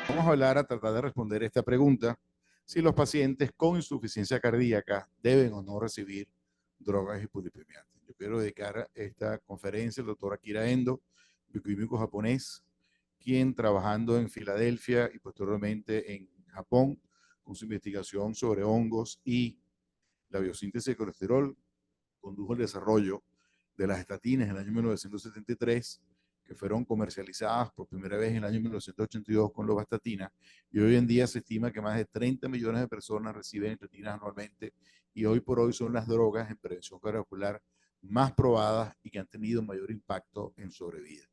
Vamos a hablar a tratar de responder esta pregunta: si los pacientes con insuficiencia cardíaca deben o no recibir drogas hipolipemiantes. Yo quiero dedicar esta conferencia al doctor Akira Endo, bioquímico japonés, quien trabajando en Filadelfia y posteriormente en Japón con su investigación sobre hongos y la biosíntesis de colesterol, condujo el desarrollo de las estatinas en el año 1973, que fueron comercializadas por primera vez en el año 1982 con lovastatina, y hoy en día se estima que más de 30 millones de personas reciben estatinas anualmente, y hoy por hoy son las drogas en prevención cardiovascular más probadas y que han tenido mayor impacto en sobrevida.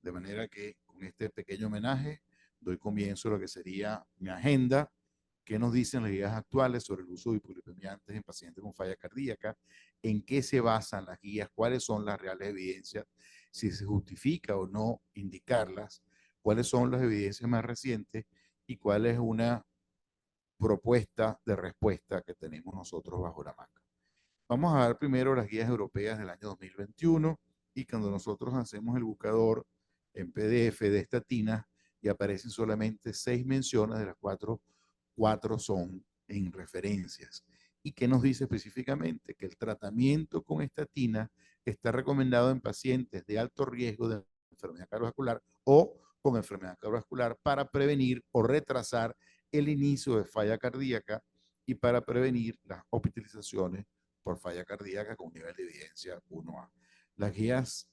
De manera que con este pequeño homenaje doy comienzo a lo que sería mi agenda. ¿Qué nos dicen las guías actuales sobre el uso de hipolipemiantes en pacientes con falla cardíaca? ¿En qué se basan las guías? ¿Cuáles son las reales evidencias? Si se justifica o no indicarlas. ¿Cuáles son las evidencias más recientes? ¿Y cuál es una propuesta de respuesta que tenemos nosotros bajo la manga? Vamos a ver primero las guías europeas del año 2021, y cuando nosotros hacemos el buscador en PDF de estatinas y aparecen solamente 6 menciones, de las cuatro son en referencias. ¿Y qué nos dice específicamente? Que el tratamiento con estatina está recomendado en pacientes de alto riesgo de enfermedad cardiovascular o con enfermedad cardiovascular para prevenir o retrasar el inicio de falla cardíaca y para prevenir las hospitalizaciones por falla cardíaca con nivel de evidencia 1A. Las guías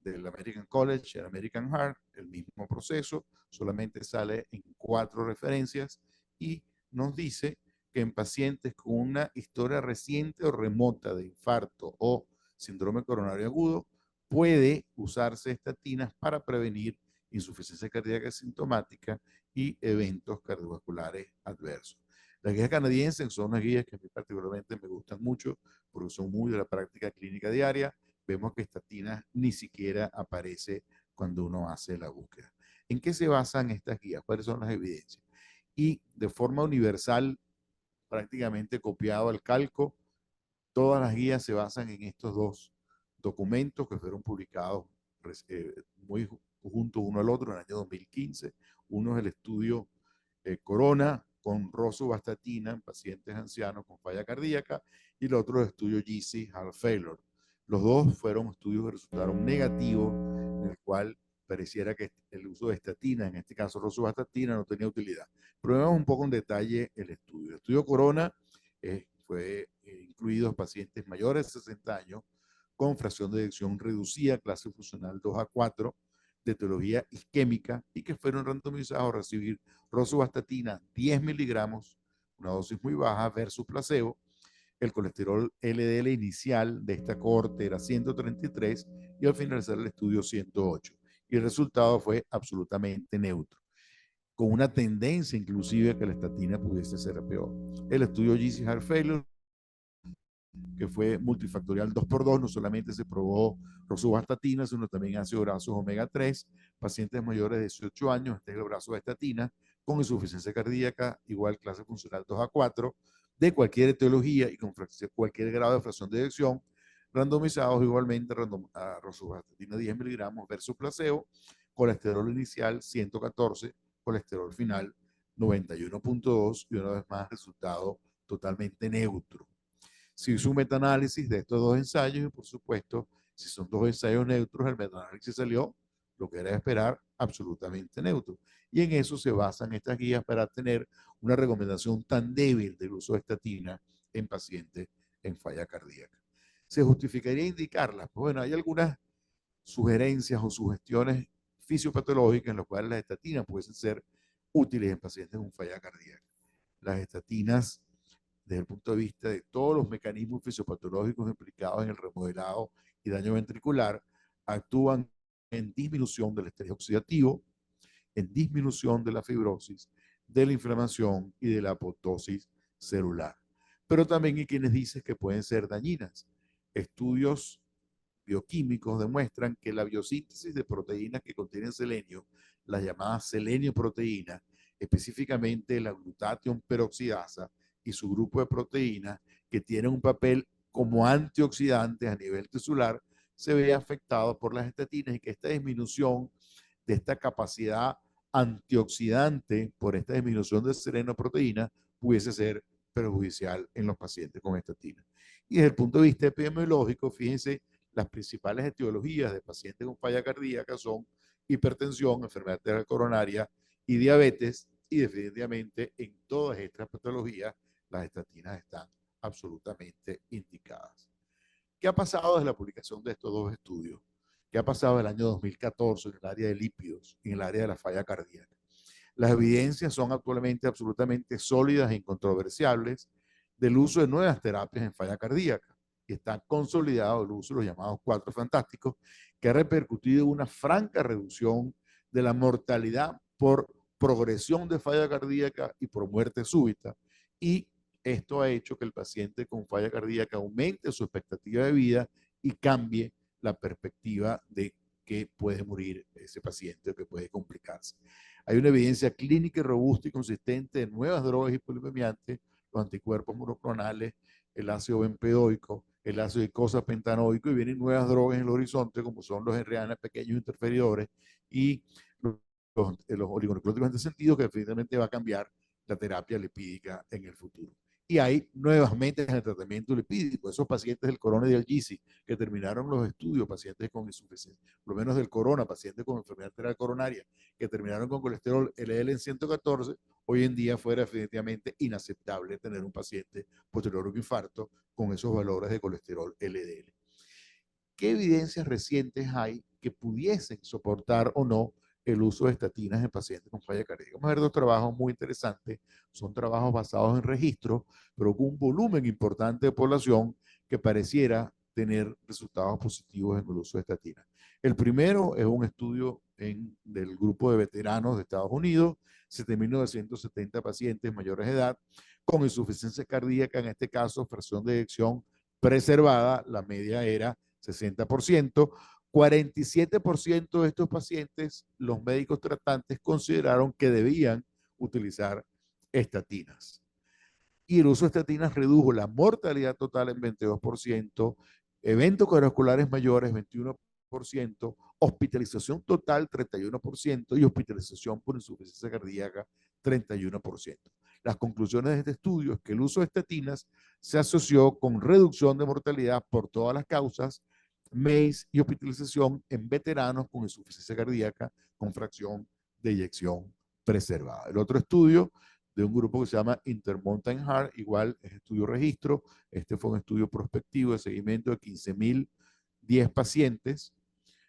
del American College, el American Heart, el mismo proceso, solamente sale en 4 referencias y nos dice que en pacientes con una historia reciente o remota de infarto o síndrome coronario agudo, puede usarse estatinas para prevenir insuficiencia cardíaca sintomática y eventos cardiovasculares adversos. Las guías canadienses son unas guías que a mí particularmente me gustan mucho porque son muy de la práctica clínica diaria. Vemos que estatinas ni siquiera aparece cuando uno hace la búsqueda. ¿En qué se basan estas guías? ¿Cuáles son las evidencias? Y de forma universal, prácticamente copiado al calco, todas las guías se basan en estos dos documentos que fueron publicados muy juntos uno al otro en el año 2015. Uno es el estudio Corona con rosuvastatina en pacientes ancianos con falla cardíaca, y el otro es el estudio GC Heart Failure. Los dos fueron estudios que resultaron negativos, en el cual pareciera que el uso de estatina, en este caso rosuvastatina, no tenía utilidad. Pero vemos un poco en detalle el estudio. El estudio Corona fue incluido en pacientes mayores de 60 años con fracción de eyección reducida, clase funcional 2 a 4, de etiología isquémica, y que fueron randomizados a recibir rosuvastatina 10 miligramos, una dosis muy baja, versus placebo. El colesterol LDL inicial de esta cohorte era 133 y al finalizar el estudio 108. Y el resultado fue absolutamente neutro, con una tendencia inclusive a que la estatina pudiese ser peor. El estudio GC Heart Failure, que fue multifactorial 2x2, no solamente se probó rosuvastatina, sino también ácido grasos omega 3, pacientes mayores de 18 años, este es el brazo de estatina, con insuficiencia cardíaca, igual clase funcional 2 a 4, de cualquier etiología y con cualquier grado de fracción de eyección, randomizados igualmente a rosuvastatina 10 miligramos versus placebo, colesterol inicial 114, colesterol final 91.2, y una vez más resultado totalmente neutro. Se hizo un metaanálisis de estos dos ensayos y, por supuesto, si son dos ensayos neutros, el metaanálisis salió, lo que era de esperar, absolutamente neutro. Y en eso se basan estas guías para tener una recomendación tan débil del uso de estatina en pacientes en falla cardíaca. ¿Se justificaría indicarlas? Pues bueno, hay algunas sugerencias o sugestiones fisiopatológicas en las cuales las estatinas pueden ser útiles en pacientes con falla cardíaca. Las estatinas, desde el punto de vista de todos los mecanismos fisiopatológicos implicados en el remodelado y daño ventricular, actúan en disminución del estrés oxidativo, en disminución de la fibrosis, de la inflamación y de la apoptosis celular. Pero también hay quienes dicen que pueden ser dañinas. Estudios bioquímicos demuestran que la biosíntesis de proteínas que contienen selenio, las llamadas selenioproteínas, específicamente la glutatión peroxidasa y su grupo de proteínas, que tienen un papel como antioxidantes a nivel tisular, se ve afectado por las estatinas, y que esta disminución de esta capacidad antioxidante por esta disminución de selenoproteína pudiese ser perjudicial en los pacientes con estatina. Y desde el punto de vista epidemiológico, fíjense, las principales etiologías de pacientes con falla cardíaca son hipertensión, enfermedad arterial coronaria y diabetes, y definitivamente en todas estas patologías las estatinas están absolutamente indicadas. ¿Qué ha pasado desde la publicación de estos dos estudios? ¿Qué ha pasado en el año 2014 en el área de lípidos y en el área de la falla cardíaca? Las evidencias son actualmente absolutamente sólidas e incontroversiables del uso de nuevas terapias en falla cardíaca. Y está consolidado el uso de los llamados cuatro fantásticos, que ha repercutido en una franca reducción de la mortalidad por progresión de falla cardíaca y por muerte súbita. Y esto ha hecho que el paciente con falla cardíaca aumente su expectativa de vida y cambie la perspectiva de que puede morir ese paciente o que puede complicarse. Hay una evidencia clínica robusta y consistente de nuevas drogas hipolipemiantes, los anticuerpos monoclonales, el ácido bempedoico, el ácido icosapentanoico, y vienen nuevas drogas en el horizonte, como son los RNA pequeños interferidores y los oligonucleótidos antisentidos, que definitivamente va a cambiar la terapia lipídica en el futuro. Y hay nuevas metas en el tratamiento lipídico. Esos pacientes del corona y del GISI que terminaron los estudios, pacientes con insuficiencia, por lo menos del corona, pacientes con enfermedad arterial coronaria, que terminaron con colesterol LDL en 114, hoy en día fuera definitivamente inaceptable tener un paciente posterior a un infarto con esos valores de colesterol LDL. ¿Qué evidencias recientes hay que pudiesen soportar o no el uso de estatinas en pacientes con falla cardíaca? Vamos a ver dos trabajos muy interesantes. Son trabajos basados en registros, pero con un volumen importante de población que pareciera tener resultados positivos en el uso de estatinas. El primero es un estudio del grupo de veteranos de Estados Unidos, 7.970 pacientes mayores de edad con insuficiencia cardíaca, en este caso fracción de eyección preservada, la media era 60%. 47% de estos pacientes, los médicos tratantes consideraron que debían utilizar estatinas. Y el uso de estatinas redujo la mortalidad total en 22%, eventos cardiovasculares mayores 21%, hospitalización total 31% y hospitalización por insuficiencia cardíaca 31%. Las conclusiones de este estudio es que el uso de estatinas se asoció con reducción de mortalidad por todas las causas, MACE y hospitalización en veteranos con insuficiencia cardíaca con fracción de eyección preservada. El otro estudio de un grupo que se llama Intermountain Heart, igual es estudio registro, este fue un estudio prospectivo de seguimiento de 15.010 pacientes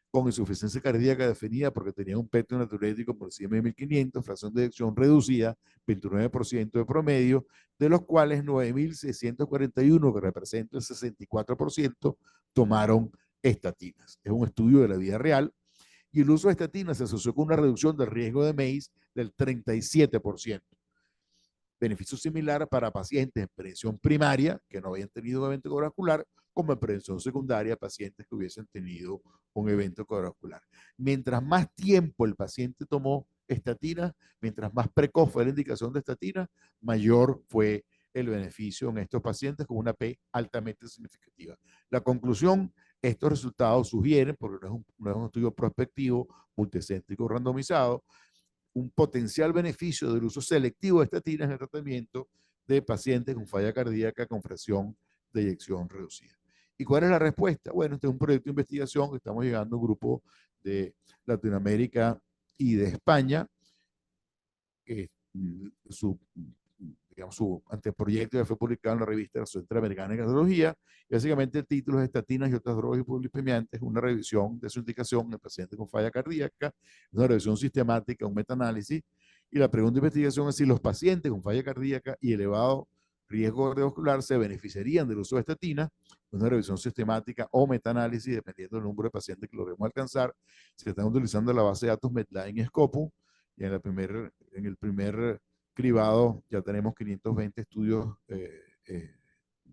con insuficiencia cardíaca definida porque tenía un peto natriurético por encima de 1.500, fracción de eyección reducida, 29% de promedio, de los cuales 9.641, que representa el 64%, tomaron estatinas. Es un estudio de la vida real y el uso de estatinas se asoció con una reducción del riesgo de MACE del 37%. Beneficio similar para pacientes en prevención primaria que no habían tenido un evento cardiovascular, como en prevención secundaria, pacientes que hubiesen tenido un evento cardiovascular. Mientras más tiempo el paciente tomó estatina, mientras más precoz fue la indicación de estatina, mayor fue el beneficio en estos pacientes con una P altamente significativa. La conclusión, estos resultados sugieren, porque no es un estudio prospectivo, multicéntrico, randomizado, un potencial beneficio del uso selectivo de estatinas en el tratamiento de pacientes con falla cardíaca con fracción de eyección reducida. ¿Y cuál es la respuesta? Bueno, este es un proyecto de investigación que estamos llegando a un grupo de Latinoamérica y de España. Su, digamos, su anteproyecto ya fue publicado en la revista de la Sociedad Interamericana de Cardiología. Básicamente el título es Estatinas y otras drogas hipolipemiantes, una revisión de su indicación en pacientes con falla cardíaca, una revisión sistemática, un metaanálisis. Y la pregunta de investigación es si los pacientes con falla cardíaca y elevado riesgo cardiovascular se beneficiarían del uso de estatinas, una revisión sistemática o metaanálisis, dependiendo del número de pacientes que logremos alcanzar. Se están utilizando la base de datos Medline y Scopus, y en el primer cribado ya tenemos 520 estudios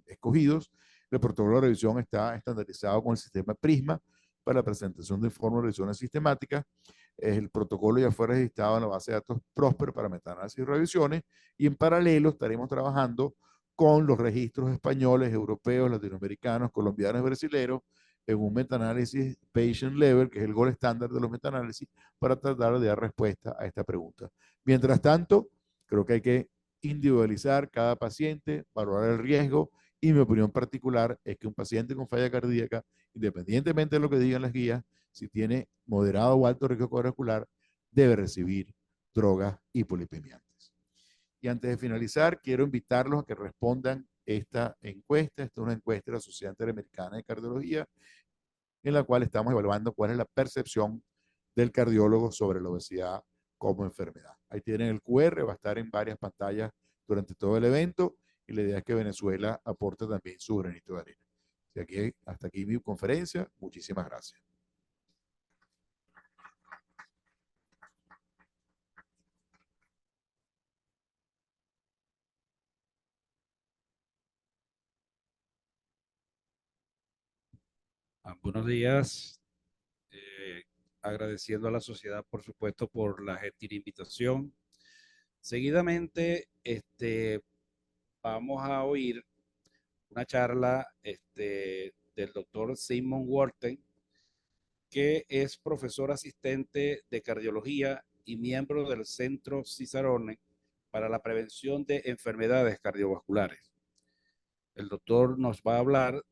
escogidos. El protocolo de revisión está estandarizado con el sistema Prisma para la presentación de informes de revisiones sistemáticas. El protocolo ya fue registrado en la base de datos Prosper para metaanálisis y revisiones, y en paralelo estaremos trabajando con los registros españoles, europeos, latinoamericanos, colombianos y brasileños en un metaanálisis patient level, que es el gold estándar de los metaanálisis, para tratar de dar respuesta a esta pregunta. Mientras tanto, creo que hay que individualizar cada paciente, valorar el riesgo, y mi opinión particular es que un paciente con falla cardíaca, independientemente de lo que digan las guías, si tiene moderado o alto riesgo cardiovascular, debe recibir drogas hipolipemiantes. Y antes de finalizar, quiero invitarlos a que respondan esta encuesta. Esta es una encuesta de la Sociedad Interamericana de Cardiología, en la cual estamos evaluando cuál es la percepción del cardiólogo sobre la obesidad como enfermedad. Ahí tienen el QR, va a estar en varias pantallas durante todo el evento, y la idea es que Venezuela aporte también su granito de arena. Y aquí, hasta aquí mi conferencia. Muchísimas gracias. Buenos días. Agradeciendo a la sociedad, por supuesto, por la gentil invitación. Seguidamente, vamos a oír una charla del doctor Simon Wharton, que es profesor asistente de cardiología y miembro del Centro Cicerone para la prevención de enfermedades cardiovasculares. El doctor nos va a hablar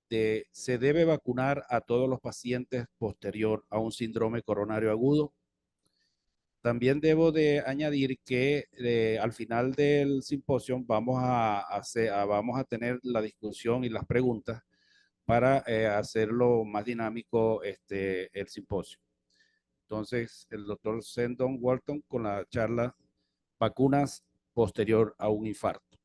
de se debe vacunar a todos los pacientes posterior a un síndrome coronario agudo. También debo de añadir que al final del simposio vamos a tener la discusión y las preguntas para hacerlo más dinámico el simposio. Entonces, el doctor Sendon Walton con la charla vacunas posterior a un infarto.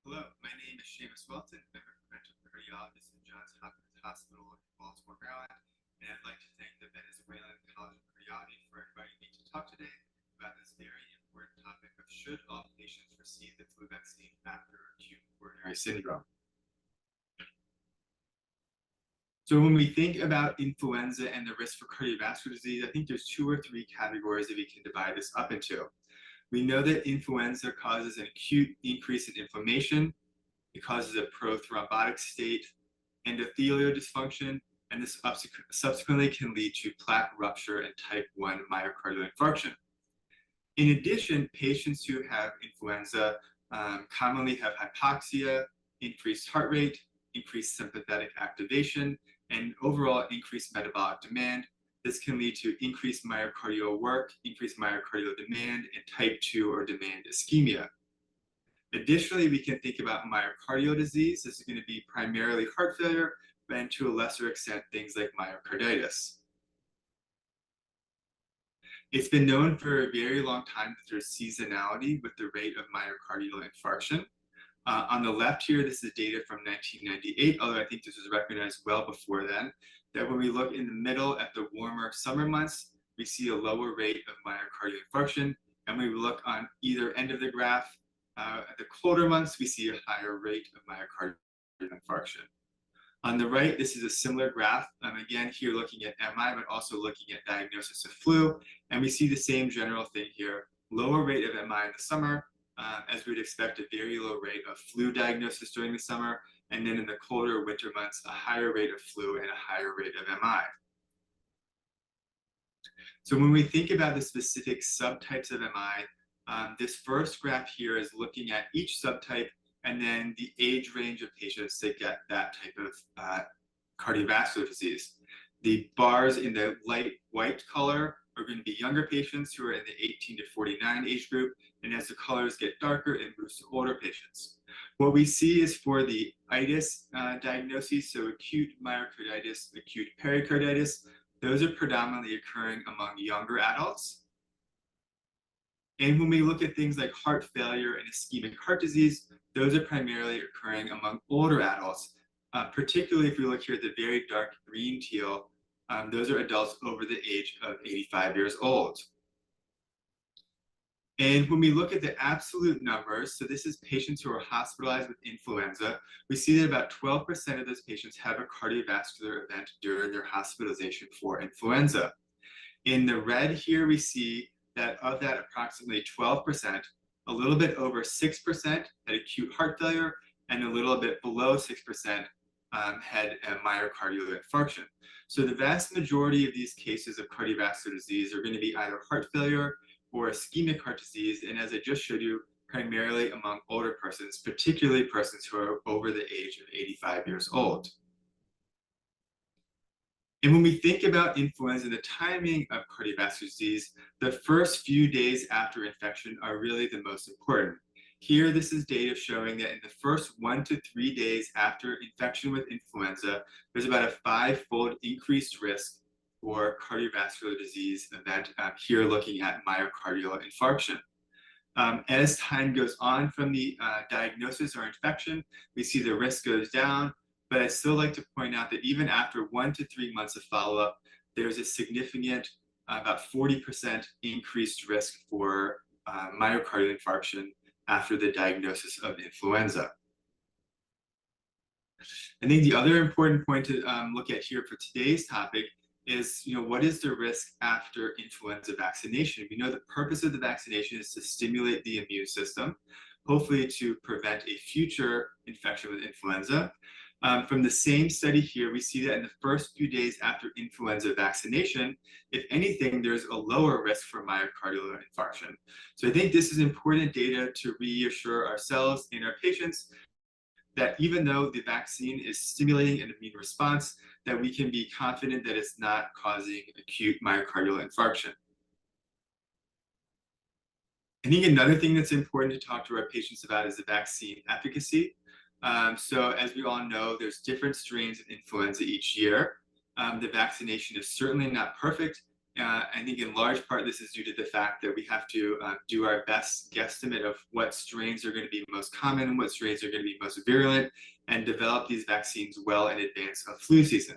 Hello, my name is Seamus Welton. I'm a preventive cardiologist at Johns Hopkins Hospital in Baltimore, Maryland, and I'd like to thank the Venezuelan College of Cardiology for inviting me to talk today about this very important topic of should all patients receive the flu vaccine after acute coronary syndrome. So when we think about influenza and the risk for cardiovascular disease, I think there's 2 or 3 categories that we can divide this up into. We know that influenza causes an acute increase in inflammation. It causes a prothrombotic state, endothelial dysfunction, and this subsequently can lead to plaque rupture and type 1 myocardial infarction. In addition, patients who have influenza commonly have hypoxia, increased heart rate, increased sympathetic activation, and overall increased metabolic demand. This can lead to increased myocardial work, increased myocardial demand, and type 2 or demand ischemia. Additionally, we can think about myocardial disease. This is going to be primarily heart failure, and to a lesser extent, things like myocarditis. It's been known for a very long time that there's seasonality with the rate of myocardial infarction. On the left here, this is data from 1998, although I think this was recognized well before then, that when we look in the middle at the warmer summer months, we see a lower rate of myocardial infarction. And when we look on either end of the graph, at the colder months, we see a higher rate of myocardial infarction. On the right, this is a similar graph. Again, here looking at MI, but also looking at diagnosis of flu. And we see the same general thing here, lower rate of MI in the summer, as we'd expect a very low rate of flu diagnosis during the summer. And then in the colder winter months, a higher rate of flu and a higher rate of MI. So when we think about the specific subtypes of MI, this first graph here is looking at each subtype and then the age range of patients that get that type of cardiovascular disease. The bars in the light white color are going to be younger patients who are in the 18 to 49 age group, and as the colors get darker, it moves to older patients. What we see is for the itis diagnoses, so acute myocarditis, acute pericarditis, those are predominantly occurring among younger adults. And when we look at things like heart failure and ischemic heart disease, those are primarily occurring among older adults, particularly if we look here at the very dark green teal, those are adults over the age of 85 years old. And when we look at the absolute numbers, so this is patients who are hospitalized with influenza, we see that about 12% of those patients have a cardiovascular event during their hospitalization for influenza. In the red here, we see that of that approximately 12%, a little bit over 6% had acute heart failure, and a little bit below 6% had a myocardial infarction. So the vast majority of these cases of cardiovascular disease are going to be either heart failure or ischemic heart disease, and as I just showed you, primarily among older persons, particularly persons who are over the age of 85 years old. And when we think about influenza and the timing of cardiovascular disease, the first few days after infection are really the most important. Here, this is data showing that in the first 1 to 3 days after infection with influenza, there's about a 5-fold increased risk for cardiovascular disease event, here looking at myocardial infarction. As time goes on from the diagnosis or infection, we see the risk goes down, but I'd still like to point out that even after 1 to 3 months of follow-up, there's a significant, about 40% increased risk for myocardial infarction after the diagnosis of influenza. I think the other important point to look at here for today's topic is, what is the risk after influenza vaccination? We know the purpose of the vaccination is to stimulate the immune system, hopefully to prevent a future infection with influenza. From the same study here, we see that in the first few days after influenza vaccination, if anything, there's a lower risk for myocardial infarction. So I think this is important data to reassure ourselves and our patients that even though the vaccine is stimulating an immune response, that we can be confident that it's not causing acute myocardial infarction. I think another thing that's important to talk to our patients about is the vaccine efficacy. So as we all know, there's different strains of influenza each year. The vaccination is certainly not perfect. I think in large part, this is due to the fact that we have to do our best guesstimate of what strains are going to be most common and what strains are going to be most virulent, and develop these vaccines well in advance of flu season.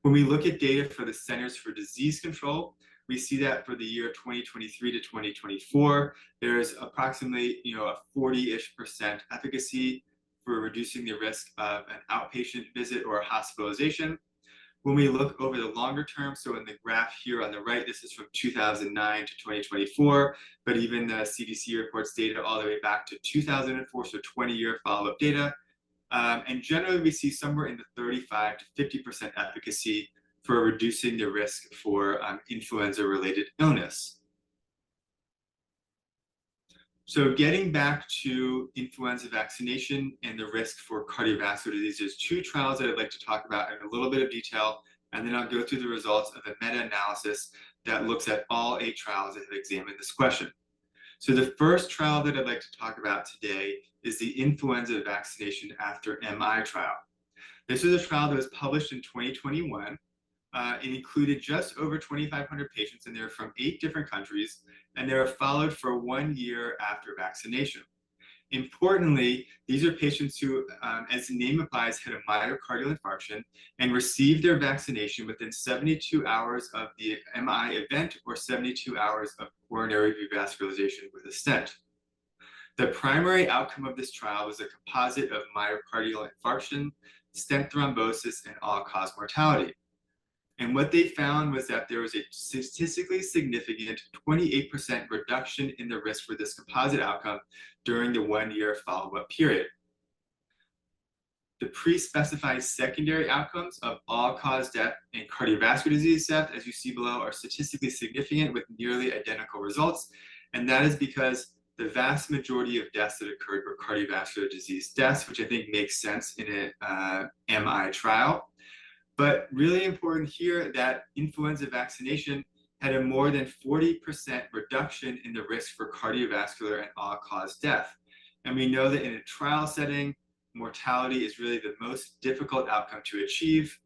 When we look at data for the Centers for Disease Control, we see that for the year 2023 to 2024, there's approximately a 40-ish% efficacy for reducing the risk of an outpatient visit or hospitalization. When we look over the longer term, so in the graph here on the right, this is from 2009 to 2024, but even the CDC reports data all the way back to 2004, so 20-year follow-up data. And generally, we see somewhere in the 35 to 50% efficacy for reducing the risk for influenza-related illness. So getting back to influenza vaccination and the risk for cardiovascular disease, there's 2 trials that I'd like to talk about in a little bit of detail, and then I'll go through the results of a meta-analysis that looks at all 8 trials that have examined this question. So the first trial that I'd like to talk about today is the influenza vaccination after MI trial. This is a trial that was published in 2021. It included just over 2,500 patients, and they're from 8 different countries, and they were followed for 1 year after vaccination. Importantly, these are patients who, as the name implies, had a myocardial infarction and received their vaccination within 72 hours of the MI event or 72 hours of coronary revascularization with a stent. The primary outcome of this trial was a composite of myocardial infarction, stent thrombosis, and all-cause mortality. And what they found was that there was a statistically significant 28% reduction in the risk for this composite outcome during the 1-year follow-up period. The pre-specified secondary outcomes of all-cause death and cardiovascular disease death, as you see below, are statistically significant with nearly identical results. And that is because the vast majority of deaths that occurred were cardiovascular disease deaths, which I think makes sense in an MI trial. But really important here that influenza vaccination had a more than 40% reduction in the risk for cardiovascular and all-cause death. And we know that in a trial setting, mortality is really the most difficult outcome to achieve.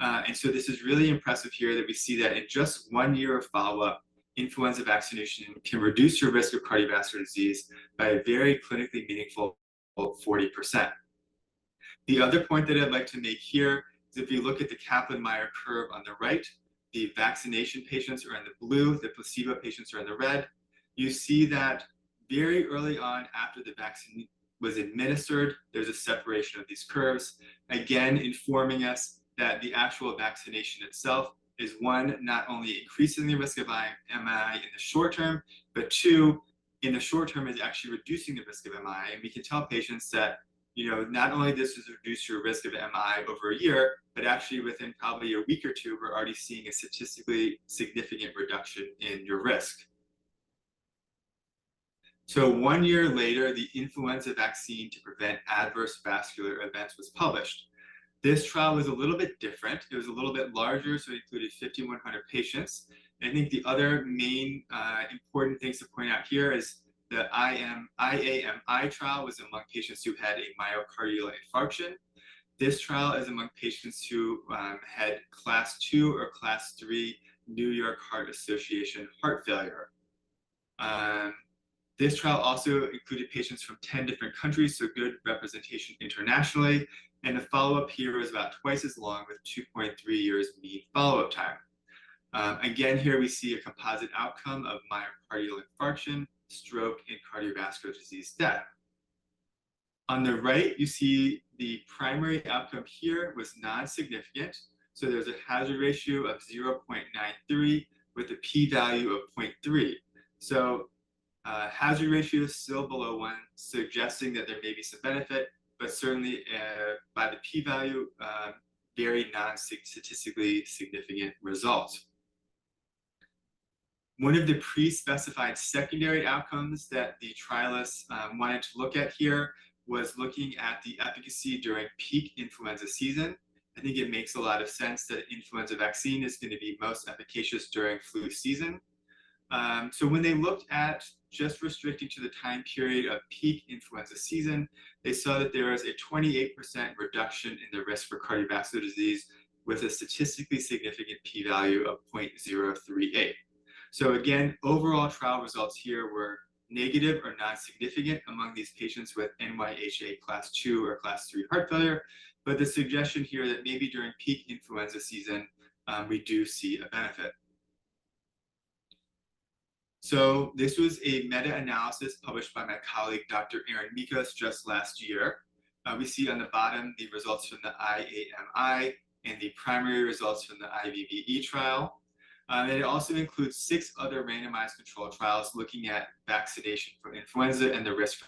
And so this is really impressive here that we see that in just 1 year of follow-up, influenza vaccination can reduce your risk of cardiovascular disease by a very clinically meaningful 40%. The other point that I'd like to make here is if you look at the Kaplan-Meier curve on the right, the vaccination patients are in the blue, the placebo patients are in the red. You see that very early on after the vaccine was administered, there's a separation of these curves, again informing us that the actual vaccination itself is, 1, not only increasing the risk of MI in the short term, but 2, in the short term is actually reducing the risk of MI. And we can tell patients that not only this has reduced your risk of MI over a year, but actually within probably a week or two, we're already seeing a statistically significant reduction in your risk. So 1 year later, the influenza vaccine to prevent adverse vascular events was published. This trial was a little bit different. It was a little bit larger, so it included 5,100 patients. And I think the other main important things to point out here is the IAMI trial was among patients who had a myocardial infarction. This trial is among patients who had class 2 or class 3 New York Heart Association heart failure. This trial also included patients from 10 different countries, so good representation internationally. And the follow-up here was about twice as long with 2.3 years mean follow-up time. Again, here we see a composite outcome of myocardial infarction, stroke, and cardiovascular disease death. On the right, you see the primary outcome here was non-significant. So there's a hazard ratio of 0.93 with a p-value of 0.3. So hazard ratio is still below 1, suggesting that there may be some benefit, but certainly by the p-value, very non-statistically significant results. One of the pre-specified secondary outcomes that the trialists wanted to look at here was looking at the efficacy during peak influenza season. I think it makes a lot of sense that influenza vaccine is going to be most efficacious during flu season. So when they looked at just restricting to the time period of peak influenza season, they saw that there was a 28% reduction in the risk for cardiovascular disease with a statistically significant p-value of 0.038. So again, overall trial results here were negative or non-significant among these patients with NYHA class 2 or class 3 heart failure, but the suggestion here that maybe during peak influenza season, we do see a benefit. So this was a meta-analysis published by my colleague, Dr. Aaron Mikos, just last year. We see on the bottom the results from the IAMI and the primary results from the IVVE trial. And it also includes 6 other randomized controlled trials looking at vaccination for influenza and the risk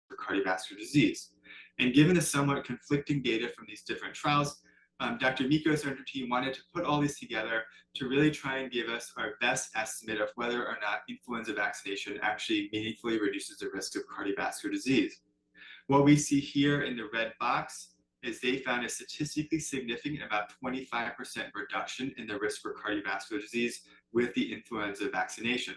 for cardiovascular disease. And given the somewhat conflicting data from these different trials, Dr. Mikos and her team wanted to put all these together to really try and give us our best estimate of whether or not influenza vaccination actually meaningfully reduces the risk of cardiovascular disease. What we see here in the red box is they found a statistically significant about 25% reduction in the risk for cardiovascular disease with the influenza vaccination.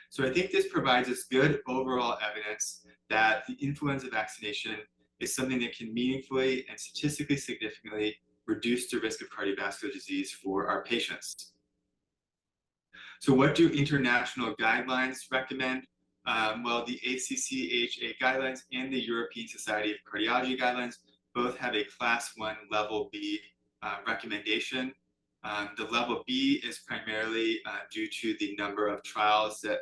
So I think this provides us good overall evidence that the influenza vaccination is something that can meaningfully and statistically significantly reduce the risk of cardiovascular disease for our patients. So what do international guidelines recommend? Well, the ACC/AHA guidelines and the European Society of Cardiology guidelines both have a class 1 level B recommendation. The level B is primarily due to the number of trials that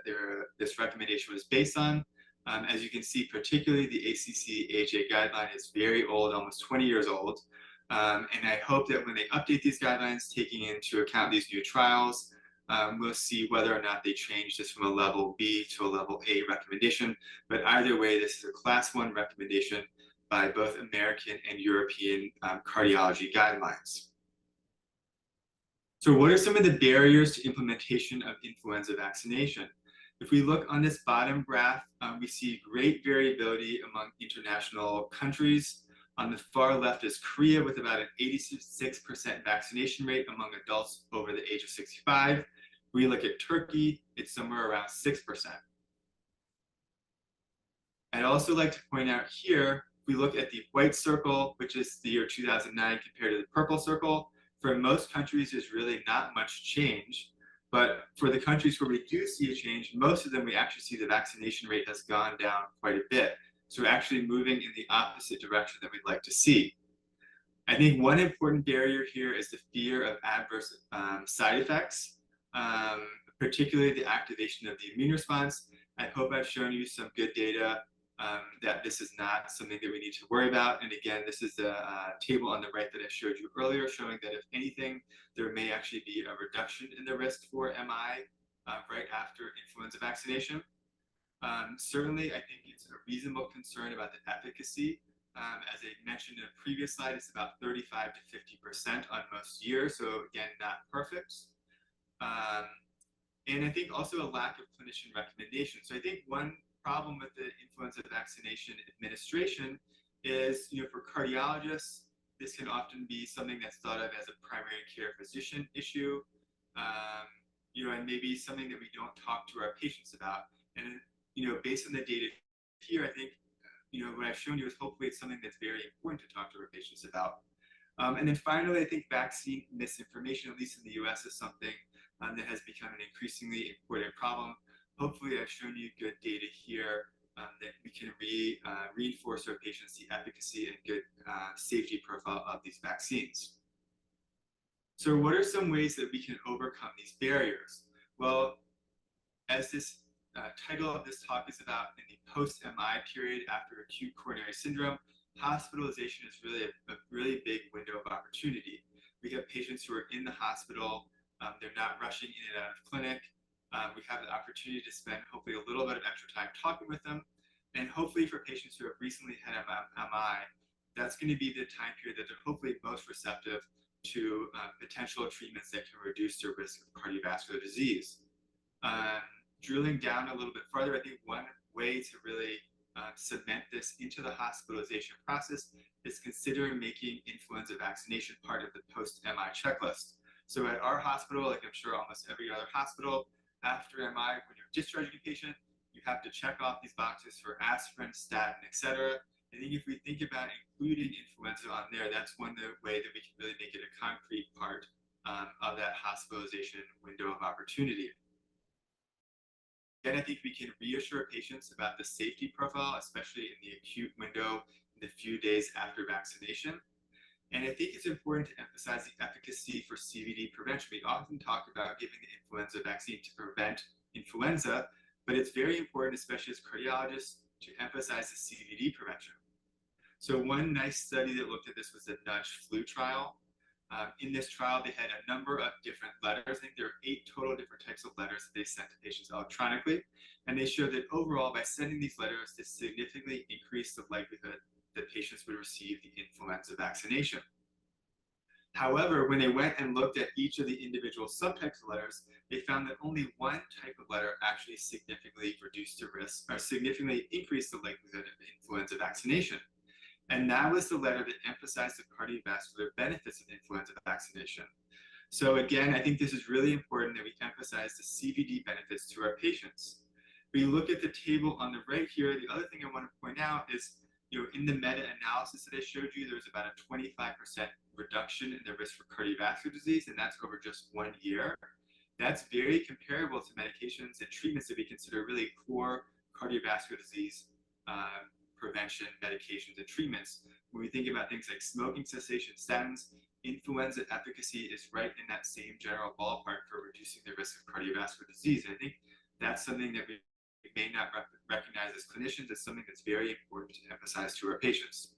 this recommendation was based on. As you can see, particularly the ACC/AHA guideline is very old, almost 20 years old. And I hope that when they update these guidelines, taking into account these new trials, we'll see whether or not they change this from a level B to a level A recommendation. But either way, this is a class 1 recommendation by both American and European cardiology guidelines. So what are some of the barriers to implementation of influenza vaccination? If we look on this bottom graph, we see great variability among international countries. On the far left is Korea with about an 86% vaccination rate among adults over the age of 65. We look at Turkey, it's somewhere around 6%. I'd also like to point out here, if we look at the white circle, which is the year 2009 compared to the purple circle, for most countries there's really not much change. But for the countries where we do see a change, most of them we actually see the vaccination rate has gone down quite a bit. So we're actually moving in the opposite direction that we'd like to see. I think one important barrier here is the fear of adverse side effects, particularly the activation of the immune response. I hope I've shown you some good data that this is not something that we need to worry about. And again, this is the table on the right that I showed you earlier, showing that if anything, there may actually be a reduction in the risk for MI right after influenza vaccination. Certainly, I think it's a reasonable concern about the efficacy As I mentioned in a previous slide, it's about 35 to 50% on most years. So again, not perfect. And I think also a lack of clinician recommendation. So I think one problem with the influenza vaccination administration is, for cardiologists, this can often be something that's thought of as a primary care physician issue, and maybe something that we don't talk to our patients about. And, based on the data here, I think, what I've shown you is hopefully it's something that's very important to talk to our patients about. And then finally, I think vaccine misinformation, at least in the US, is something that has become an increasingly important problem. Hopefully, I've shown you good data here that we can reinforce our patients the efficacy and good safety profile of these vaccines. So what are some ways that we can overcome these barriers? Well, as this title of this talk is about, in the post-MI period after acute coronary syndrome, hospitalization is really a really big window of opportunity. We have patients who are in the hospital, they're not rushing in and out of clinic. We have the opportunity to spend hopefully a little bit of extra time talking with them. And hopefully for patients who have recently had MI, that's going to be the time period that they're hopefully most receptive to potential treatments that can reduce their risk of cardiovascular disease. Drilling down a little bit further, I think one way to really cement this into the hospitalization process is considering making influenza vaccination part of the post-MI checklist. So at our hospital, like I'm sure almost every other hospital, after MI, when you're discharging a patient, you have to check off these boxes for aspirin, statin, etc. I think if we think about including influenza on there, that's one way that we can really make it a concrete part of that hospitalization window of opportunity. Again, I think we can reassure patients about the safety profile, especially in the acute window, in the few days after vaccination. And I think it's important to emphasize the efficacy for CVD prevention. We often talk about giving the influenza vaccine to prevent influenza, but it's very important, especially as cardiologists, to emphasize the CVD prevention. So one nice study that looked at this was the NUDGE flu trial. In this trial, they had a number of different letters. I think there are 8 total different types of letters that they sent to patients electronically. And they showed that overall, by sending these letters, this significantly increased the likelihood that patients would receive the influenza vaccination. However, when they went and looked at each of the individual subtypes of letters, they found that only one type of letter actually significantly reduced the risk or significantly increased the likelihood of influenza vaccination. And that was the letter that emphasized the cardiovascular benefits of influenza vaccination. So again, I think this is really important that we emphasize the CVD benefits to our patients. We look at the table on the right here. The other thing I want to point out is, in the meta-analysis that I showed you, there's about a 25% reduction in the risk for cardiovascular disease, and that's over just 1 year. That's very comparable to medications and treatments that we consider really core cardiovascular disease prevention medications and treatments. When we think about things like smoking cessation, statins, influenza efficacy is right in that same general ballpark for reducing the risk of cardiovascular disease. And I think that's something that we may not recognize as clinicians as something that's very important to emphasize to our patients.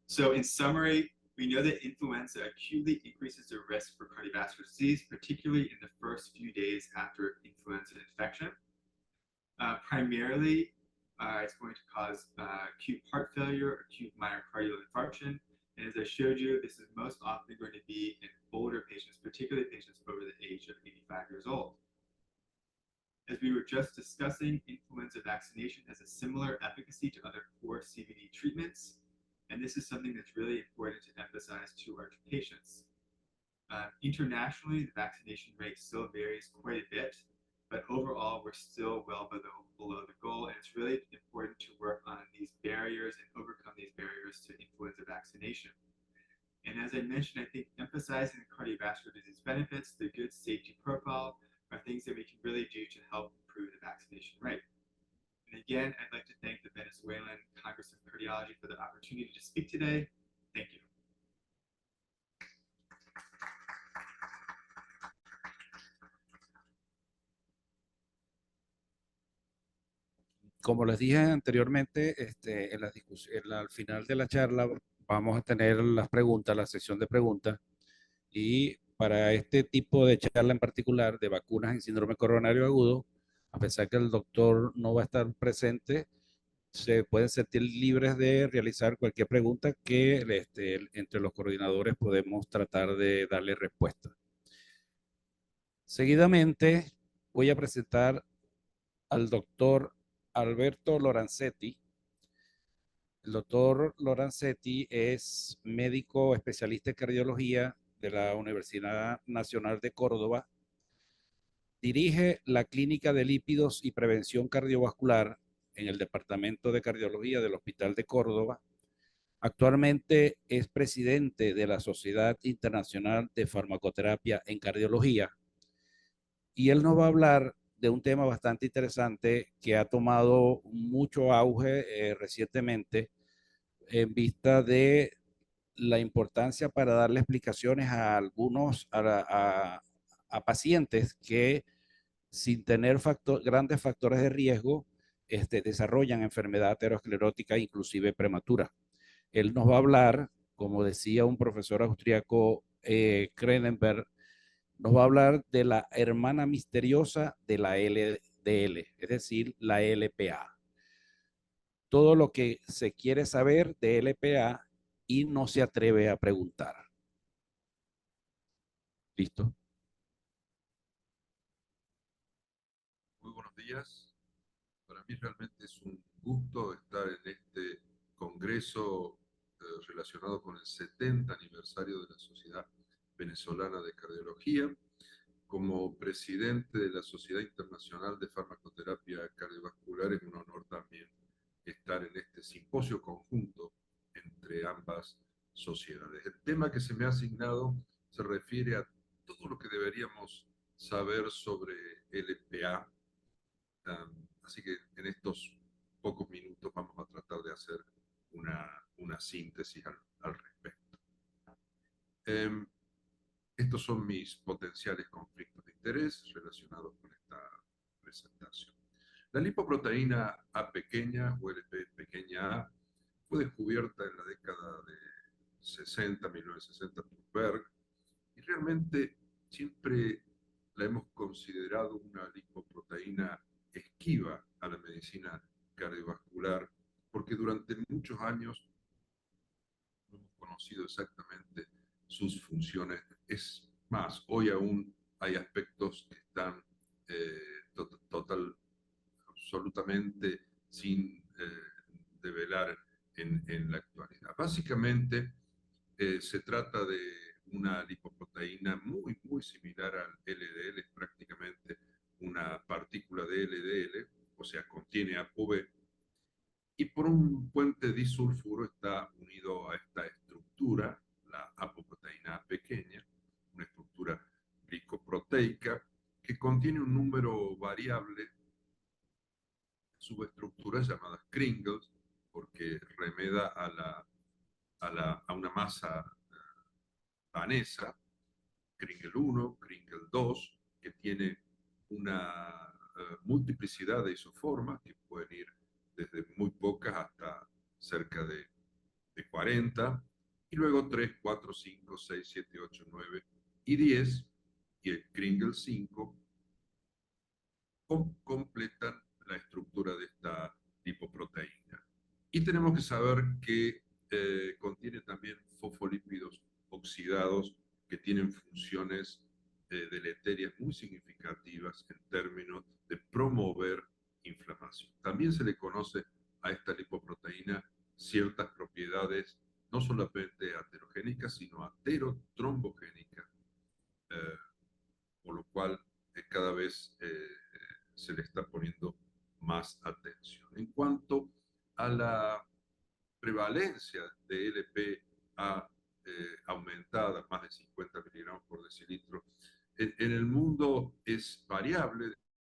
So in summary, we know that influenza acutely increases the risk for cardiovascular disease, particularly in the first few days after influenza infection. Primarily, it's going to cause acute heart failure, acute myocardial infarction. And as I showed you, this is most often going to be in older patients, particularly patients over the age of 85 years old. As we were just discussing, influenza vaccination has a similar efficacy to other core CVD treatments. And this is something that's really important to emphasize to our patients. Internationally, the vaccination rate still varies quite a bit, but overall, we're still well below the goal. And it's really important to work on these barriers and overcome these barriers to influenza vaccination. And as I mentioned, I think emphasizing the cardiovascular disease benefits, the good safety profile, are things that we can really do to help improve the vaccination rate. And again, I'd like to thank the Venezuelan Congress of Cardiology for the opportunity to speak today. Thank you. Como les dije anteriormente, al final de la charla vamos a tener las preguntas, la sesión de preguntas, y para este tipo de charla en particular de vacunas en síndrome coronario agudo, a pesar que el doctor no va a estar presente, se pueden sentir libres de realizar cualquier pregunta que entre los coordinadores podemos tratar de darle respuesta. Seguidamente voy a presentar al doctor Alberto Lorenzetti. El doctor Lorenzetti es médico especialista en cardiología de la Universidad Nacional de Córdoba. Dirige la Clínica de Lípidos y Prevención Cardiovascular en el Departamento de Cardiología del Hospital de Córdoba. Actualmente es presidente de la Sociedad Internacional de Farmacoterapia en Cardiología. Y él nos va a hablar de un tema bastante interesante que ha tomado mucho auge recientemente en vista de la importancia para darle explicaciones a a pacientes que sin tener grandes factores de riesgo desarrollan enfermedad aterosclerótica, inclusive prematura. Él nos va a hablar, como decía un profesor austriaco, Krenenberg, nos va a hablar de la hermana misteriosa de la LDL, es decir, la LPA. Todo lo que se quiere saber de LPA y no se atreve a preguntar. ¿Listo? Muy buenos días. Para mí realmente es un gusto estar en este congreso relacionado con el 70 aniversario de la Sociedad Venezolana de Cardiología. Como presidente de la Sociedad Internacional de Farmacoterapia Cardiovascular, es un honor también estar en este simposio conjunto entre ambas sociedades. El tema que se me ha asignado se refiere a todo lo que deberíamos saber sobre LPA. Así que en estos pocos minutos vamos a tratar de hacer una síntesis al respecto. Estos son mis potenciales conflictos de interés relacionados con esta presentación. La lipoproteína A pequeña o LP pequeña A fue descubierta en la década de 1960 por Berg, y realmente siempre la hemos considerado una lipoproteína esquiva a la medicina cardiovascular, porque durante muchos años no hemos conocido exactamente sus funciones. Es más, hoy aún hay aspectos que están absolutamente sin develar en la actualidad. Básicamente, se trata de una lipoproteína muy similar al LDL, es prácticamente una partícula de LDL, o sea, contiene ApoB, y por un puente disulfuro está unido a esta estructura, la apoproteína A pequeña, una estructura glicoproteica que contiene un número variable de subestructuras llamadas Kringles, porque remeda a una masa danesa, Kringle 1, Kringle 2, que tiene una multiplicidad de isoformas que pueden ir desde muy pocas hasta cerca de 40, y luego 3, 4, 5, 6, 7, 8, 9 y 10, y el Kringle 5 completan la estructura de esta lipoproteína. Y tenemos que saber que contiene también fosfolípidos oxidados que tienen funciones deleterias muy significativas en términos de promover inflamación. También se le conoce a esta lipoproteína ciertas propiedades no solamente aterogénicas, sino aterotrombogénicas, por lo cual cada vez se le está poniendo más atención. En cuanto a la prevalencia de LPA aumentada, más de 50 miligramos por decilitro, en el mundo es variable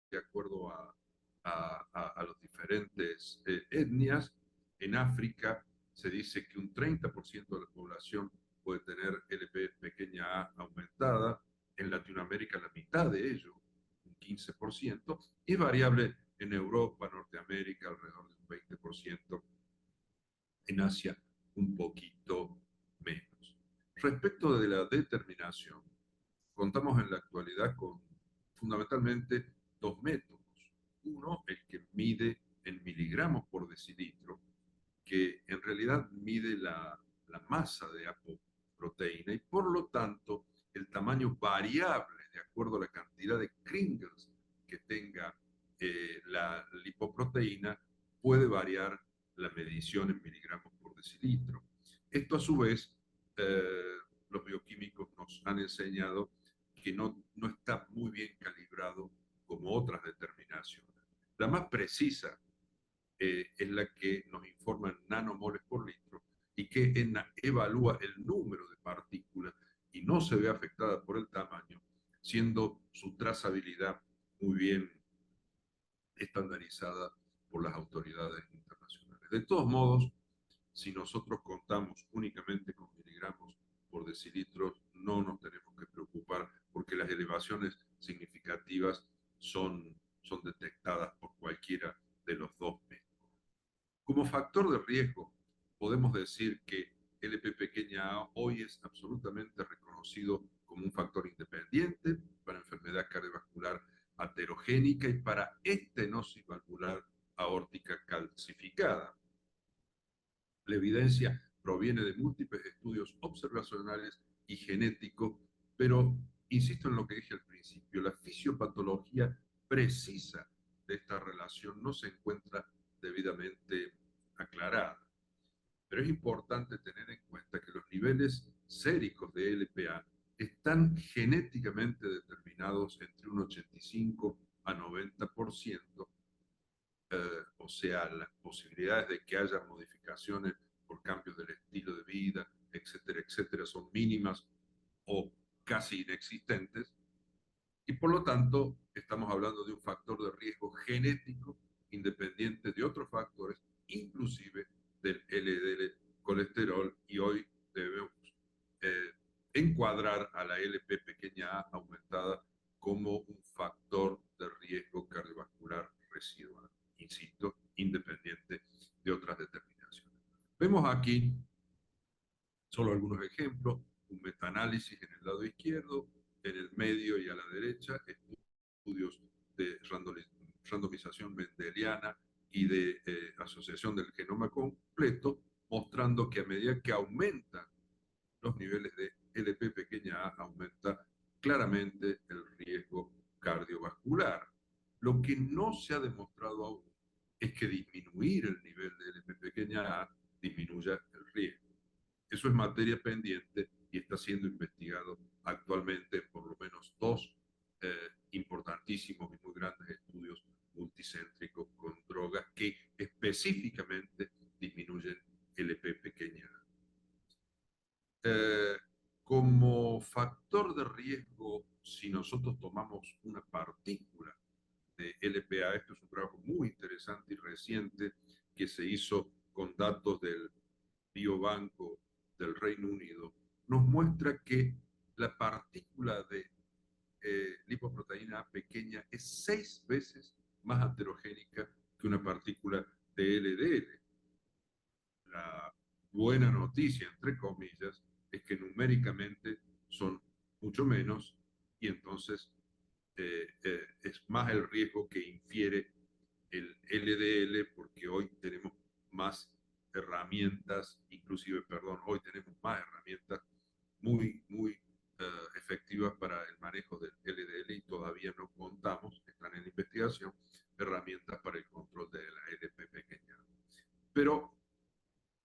de acuerdo a los diferentes etnias. En África se dice que un 30% de la población puede tener LP pequeña A aumentada. En Latinoamérica la mitad de ello, un 15%, y es variable en Europa, Norteamérica, alrededor de un 20%, en Asia un poquito menos. Respecto de la determinación, contamos en la actualidad con fundamentalmente dos métodos. Uno, el que mide en miligramos por decilitro, que en realidad mide la masa de apoproteína y por lo tanto el tamaño variable de acuerdo a la cantidad de Kringles que tenga la lipoproteína puede variar la medición en miligramos por decilitro. Esto a su vez, los bioquímicos nos han enseñado que no está muy bien calibrado como otras determinaciones. La más precisa es la que nos informa en nanomoles por litro y que evalúa el número de partículas y no se ve afectada por el tamaño, siendo su trazabilidad muy bien estandarizada por las autoridades internacionales. De todos modos, si nosotros contamos únicamente con miligramos por decilitro, no nos tenemos que preocupar porque las elevaciones significativas son detectadas por cualquiera de los dos métodos. Como factor de riesgo, podemos decir que LP pequeña a hoy es absolutamente reconocido como un factor independiente para enfermedad cardiovascular aterogénica y para estenosis valvular aórtica calcificada. La evidencia proviene de múltiples estudios observacionales y genéticos, pero insisto en lo que dije al principio, la fisiopatología precisa de esta relación no se encuentra debidamente aclarada. Pero es importante tener en cuenta que los niveles séricos de LPA están genéticamente determinados entre un 85 a 90%, o sea, las posibilidades de que haya modificaciones por cambios del estilo de vida, etcétera, etcétera, son mínimas o casi inexistentes, y por lo tanto estamos hablando de un factor de riesgo genético independiente de otros factores, inclusive del LDL colesterol, y hoy debemos encuadrar a la LP pequeña a aumentada como un factor de riesgo cardiovascular residual, insisto, independiente de otras determinaciones. Vemos aquí solo algunos ejemplos, un metaanálisis en el lado izquierdo, en el medio y a la derecha, estudios de randomización mendeliana y de asociación del genoma completo, mostrando que a medida que aumentan los niveles de LP pequeña a, aumenta claramente el riesgo cardiovascular. Lo que no se ha demostrado aún es que disminuir el nivel de LP pequeña a disminuya el riesgo. Eso es materia pendiente y está siendo investigado actualmente por lo menos dos importantísimos y muy grandes estudios multicéntricos con drogas que específicamente disminuyen LP pequeña. Como factor de riesgo, si nosotros tomamos una partícula de LPA, esto es un trabajo muy interesante y reciente que se hizo con datos del Biobanco del Reino Unido, nos muestra que la partícula de lipoproteína pequeña es 6 veces más aterogénica que una partícula de LDL. La buena noticia, entre comillas, es que numéricamente son mucho menos y entonces es más el riesgo que infiere el LDL, porque hoy tenemos más herramientas, inclusive, perdón, hoy tenemos más herramientas muy efectivas para el manejo del LDL y todavía no contamos, están en investigación, herramientas para el control de la LP pequeña. Pero,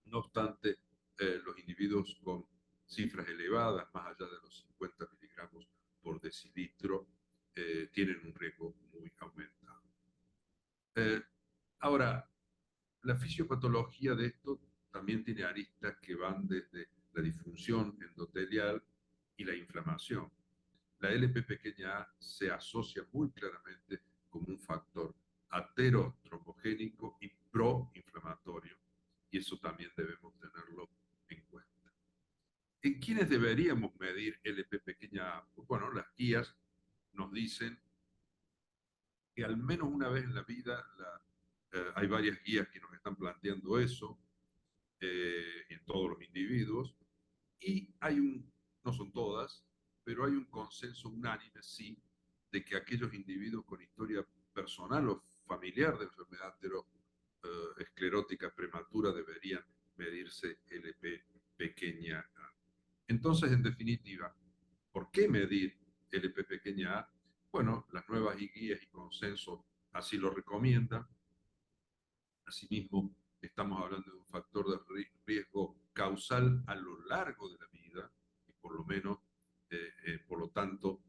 no obstante, los individuos con cifras elevadas, más allá de los 50 miligramos por decilitro, tienen un riesgo muy aumentado. Ahora, la fisiopatología de esto también tiene aristas que van desde la disfunción endotelial y la inflamación. La LP pequeña a se asocia muy claramente como un factor aterotrombogénico y proinflamatorio, y eso también debemos tenerlo en cuenta. ¿En quiénes deberíamos medir LP pequeña a? Pues bueno, las guías nos dicen que al menos una vez en la vida hay varias guías que nos están planteando eso en todos los individuos, y no son todas, pero hay un consenso unánime, sí, de que aquellos individuos con historia personal o familiar de enfermedad esclerótica prematura deberían medirse LP pequeña a. Entonces, en definitiva, ¿por qué medir LP pequeña a? Bueno, las nuevas guías y consensos así lo recomiendan. Asimismo, estamos hablando de un factor de riesgo causal a lo largo de la vida, y por lo menos, por lo tanto,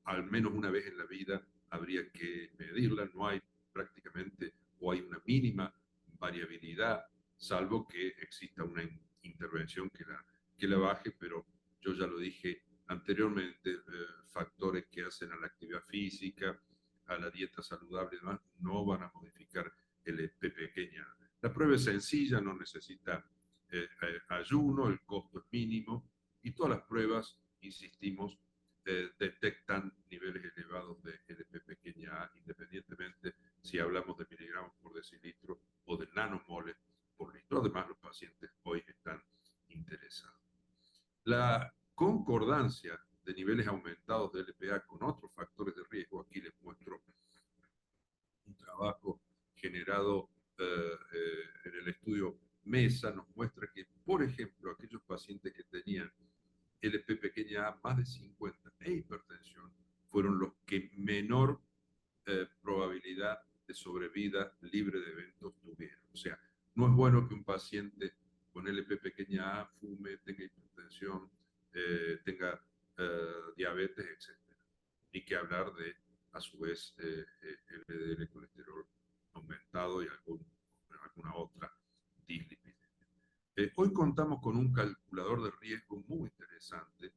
al menos una vez en la vida habría que medirla. No hay prácticamente, o hay una mínima variabilidad, salvo que exista una intervención que la baje, pero yo ya lo dije anteriormente, factores que hacen a la actividad física, a la dieta saludable y demás, no van a modificar el P pequeña. La prueba es sencilla, no necesita ayuno, el costo es mínimo y todas las pruebas, insistimos, detectan niveles elevados de LP pequeña a, independientemente si hablamos de miligramos por decilitro o de nanomoles por litro. Además, los pacientes hoy están interesados. La concordancia de niveles aumentados de LPA con otros factores de riesgo, aquí les muestro un trabajo generado en el estudio MESA, nos muestra que, por ejemplo, aquellos pacientes que tenían LP pequeña a más de 50 e hipertensión fueron los que menor probabilidad de sobrevida libre de eventos tuvieron. O sea, no es bueno que un paciente con LP pequeña a fume, tenga hipertensión, tenga diabetes, etc. Ni que hablar de, a su vez, LDL, colesterol aumentado y alguna otra dislipidemia. Hoy contamos con un calculador de riesgo muy interesante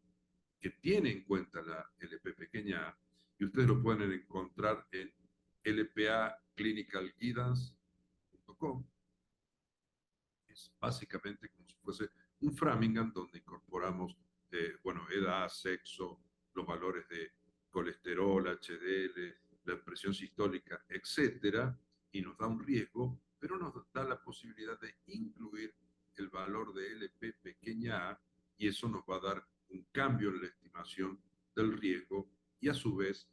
que tiene en cuenta la LP pequeña a, y ustedes lo pueden encontrar en lpaclinicalguidance.com. Es básicamente como si fuese un Framingham donde incorporamos, bueno, edad, sexo, los valores de colesterol, HDL, la presión sistólica, etcétera, y nos da un riesgo, pero nos da la posibilidad de incluir el valor de LP pequeña a, y eso nos va a dar un cambio en la estimación del riesgo, y a su vez,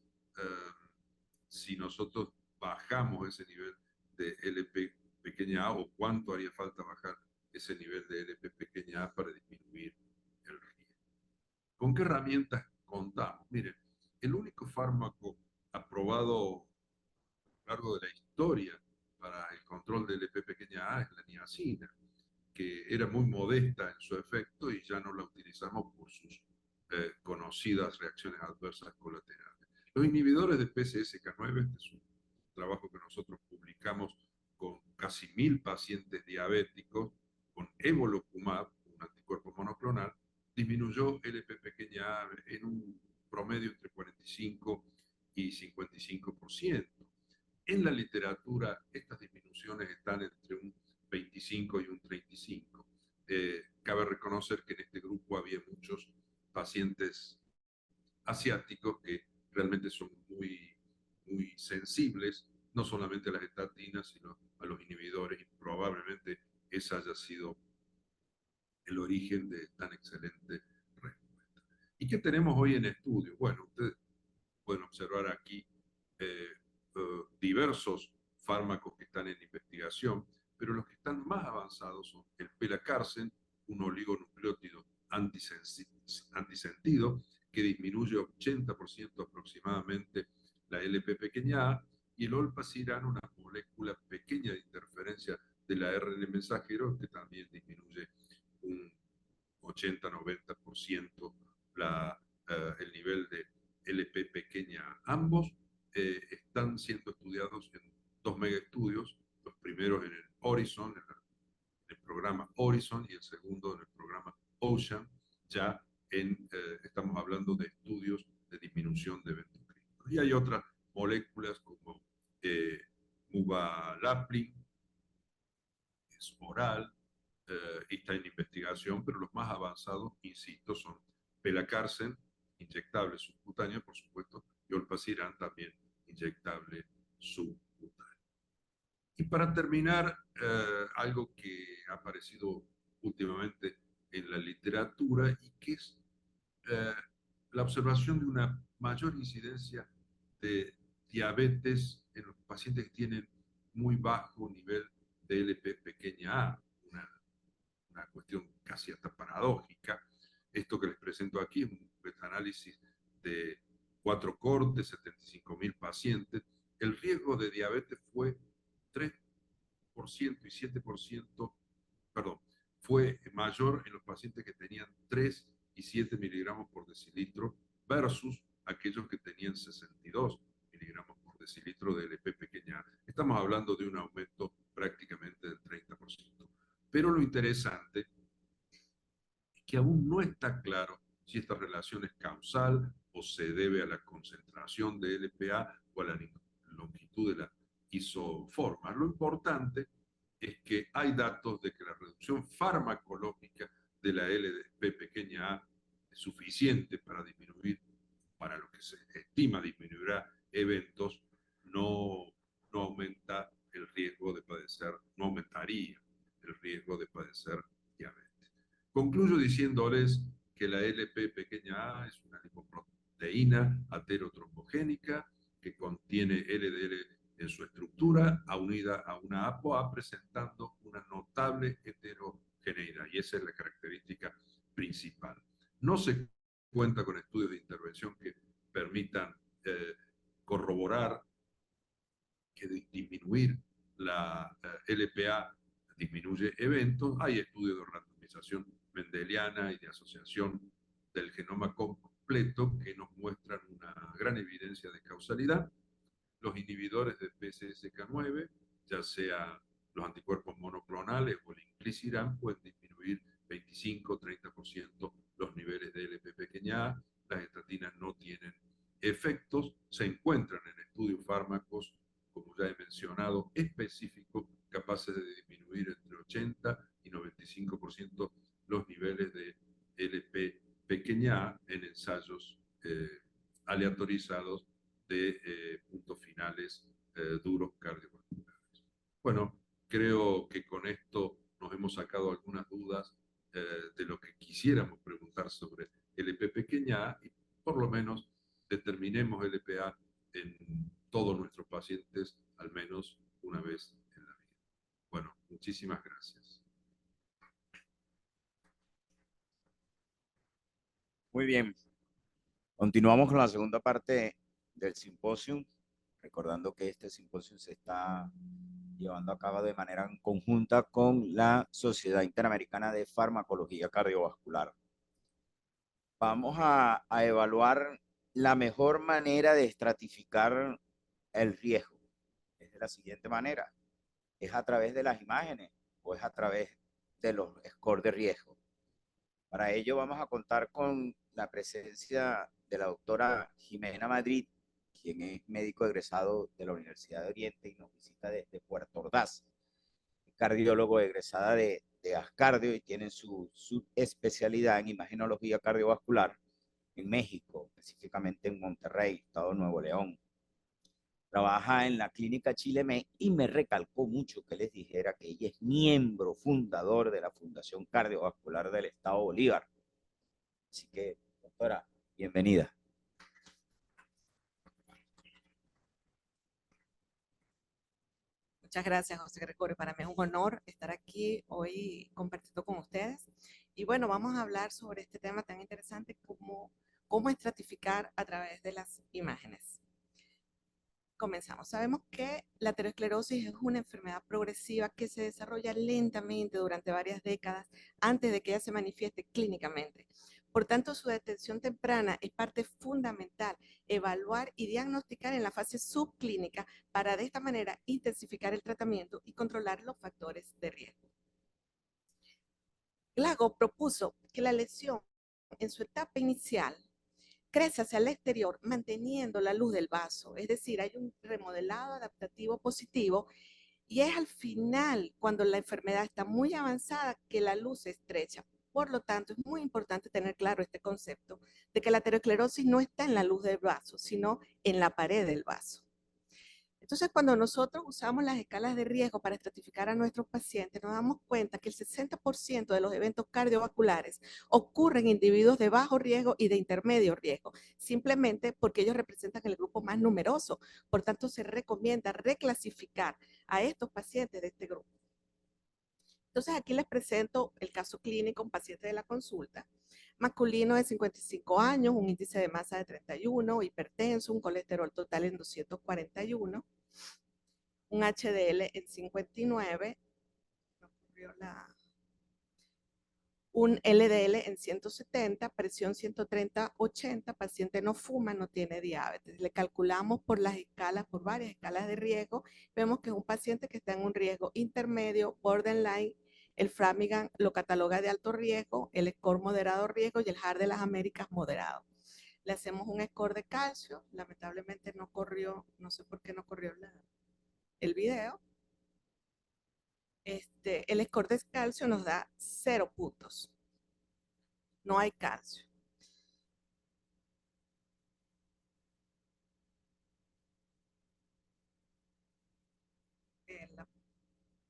si nosotros bajamos ese nivel de LP pequeña a, o cuánto haría falta bajar ese nivel de LP pequeña a para disminuir el riesgo. ¿Con qué herramientas contamos? Miren, el único fármaco aprobado a lo largo de la historia para el control de LP pequeña a es la niacina, que era muy modesta en su efecto y ya no la utilizamos por sus conocidas reacciones adversas colaterales. Los inhibidores de PCSK9, este es un trabajo que nosotros publicamos con casi 1000 pacientes diabéticos, con evolocumab, un anticuerpo monoclonal, disminuyó LP pequeña a en un promedio entre 45 y 55%. En la literatura, estas disminuciones están entre un 25 y un 35. Cabe reconocer que en este grupo había muchos pacientes asiáticos que realmente son muy sensibles, no solamente a las estatinas, sino a los inhibidores, y probablemente ese haya sido el origen de tan excelente respuesta. ¿Y qué tenemos hoy en estudio? Bueno, ustedes pueden observar aquí diversos fármacos que están en investigación, pero los que están más avanzados son el pelacarsen, un oligonucleótido antisentido que disminuye 80% aproximadamente la LP pequeña a, y el olpasiran, una molécula pequeña de interferencia de la ARN mensajero que también disminuye un 80-90% el nivel de LP pequeña a. Ambos están siendo estudiados en 2 megaestudios, los primeros en el Horizon, en el programa Horizon, y el segundo en el programa Ocean. Ya estamos hablando de estudios de disminución de eventos clínicos. Y hay otras moléculas como muvalaplin, es oral, y está en investigación, pero los más avanzados, insisto, son pelacarsen, inyectable subcutáneo, por supuesto, y olpasiran, también inyectable subcutáneo. Y para terminar, algo que ha aparecido últimamente en la literatura y que es la observación de una mayor incidencia de diabetes en los pacientes que tienen muy bajo nivel de LP pequeña a, una cuestión casi hasta paradójica. Esto que les presento aquí es un análisis de 4 cortes, 75.000 pacientes. El riesgo de diabetes fue 3% y 7%, perdón, fue mayor en los pacientes que tenían 3 y 7 miligramos por decilitro versus aquellos que tenían 62 miligramos por decilitro de LP pequeña. Estamos hablando de un aumento prácticamente del 30%. Pero lo interesante es que aún no está claro si esta relación es causal o se debe a la concentración de LPA o a la longitud de la isoforma. Lo importante es que hay datos de que la reducción farmacológica de la LP pequeña a es suficiente para disminuir, para lo que se estima disminuirá eventos, no aumenta el riesgo de padecer, no aumentaría el riesgo de padecer diabetes. Concluyo diciéndoles que la LP pequeña a es una lipoproteína aterotrombogénica que contiene LDL en su estructura, unida a una ApoA, presentando una notable heterogeneidad, y esa es la característica principal. No se cuenta con estudios de intervención que permitan corroborar que disminuir la LPA disminuye eventos. Hay estudios de randomización mendeliana y de asociación del genoma completo que nos muestran una gran evidencia de causalidad. Los inhibidores de PCSK9, ya sea los anticuerpos monoclonales o el inclisiran, pueden disminuir 25-30% los niveles de LP pequeña a. Las estatinas no tienen efectos. Se encuentran en estudios fármacos, como ya he mencionado, específicos capaces de disminuir entre 80 y 95% los niveles de LP pequeña a en ensayos aleatorizados de puntos finales duros cardiovasculares. Bueno, creo que con esto nos hemos sacado algunas dudas de lo que quisiéramos preguntar sobre LP pequeña a y por lo menos determinemos LPA en todos nuestros pacientes al menos una vez en la vida. Bueno, muchísimas gracias. Muy bien. Continuamos con la segunda parte del simposio, recordando que este simposio se está llevando a cabo de manera conjunta con la Sociedad Interamericana de Farmacología Cardiovascular. Vamos a evaluar la mejor manera de estratificar el riesgo. Es de la siguiente manera. ¿Es a través de las imágenes o es a través de los scores de riesgo? Para ello vamos a contar con la presencia de la doctora Jimena Madrid, quien es médico egresado de la Universidad de Oriente y nos visita desde Puerto Ordaz. Cardiólogo egresada de Ascardio y tiene su especialidad en imagenología cardiovascular en México, específicamente en Monterrey, estado de Nuevo León. Trabaja en la clínica Chile y me recalcó mucho que les dijera que ella es miembro fundador de la Fundación Cardiovascular del Estado Bolívar. Así que, doctora, bienvenida. Muchas gracias, José Gregorio. Para mí es un honor estar aquí hoy compartiendo con ustedes. Y bueno, vamos a hablar sobre este tema tan interesante como cómo estratificar a través de las imágenes. Comenzamos. Sabemos que la aterosclerosis es una enfermedad progresiva que se desarrolla lentamente durante varias décadas antes de que ella se manifieste clínicamente. Por tanto, su detección temprana es parte fundamental, evaluar y diagnosticar en la fase subclínica para de esta manera intensificar el tratamiento y controlar los factores de riesgo. Glasgow propuso que la lesión en su etapa inicial crece hacia el exterior manteniendo la luz del vaso, es decir, hay un remodelado adaptativo positivo y es al final, cuando la enfermedad está muy avanzada, que la luz se estrecha. Por lo tanto, es muy importante tener claro este concepto de que la aterosclerosis no está en la luz del vaso, sino en la pared del vaso. Entonces, cuando nosotros usamos las escalas de riesgo para estratificar a nuestros pacientes, nos damos cuenta que el 60% de los eventos cardiovasculares ocurren en individuos de bajo riesgo y de intermedio riesgo, simplemente porque ellos representan el grupo más numeroso. Por tanto, se recomienda reclasificar a estos pacientes de este grupo. Entonces, aquí les presento el caso clínico, un paciente de la consulta. Masculino de 55 años, un índice de masa de 31, hipertenso, un colesterol total en 241, un HDL en 59, un LDL en 170, presión 130/80, paciente no fuma, no tiene diabetes. Le calculamos por las escalas, por varias escalas de riesgo, vemos que es un paciente que está en un riesgo intermedio, borderline. El Framingham lo cataloga de alto riesgo, el score moderado riesgo y el Heart de las Américas moderado. Le hacemos un score de calcio, lamentablemente no corrió, no sé por qué no corrió el video. El score de calcio nos da 0 puntos. No hay calcio.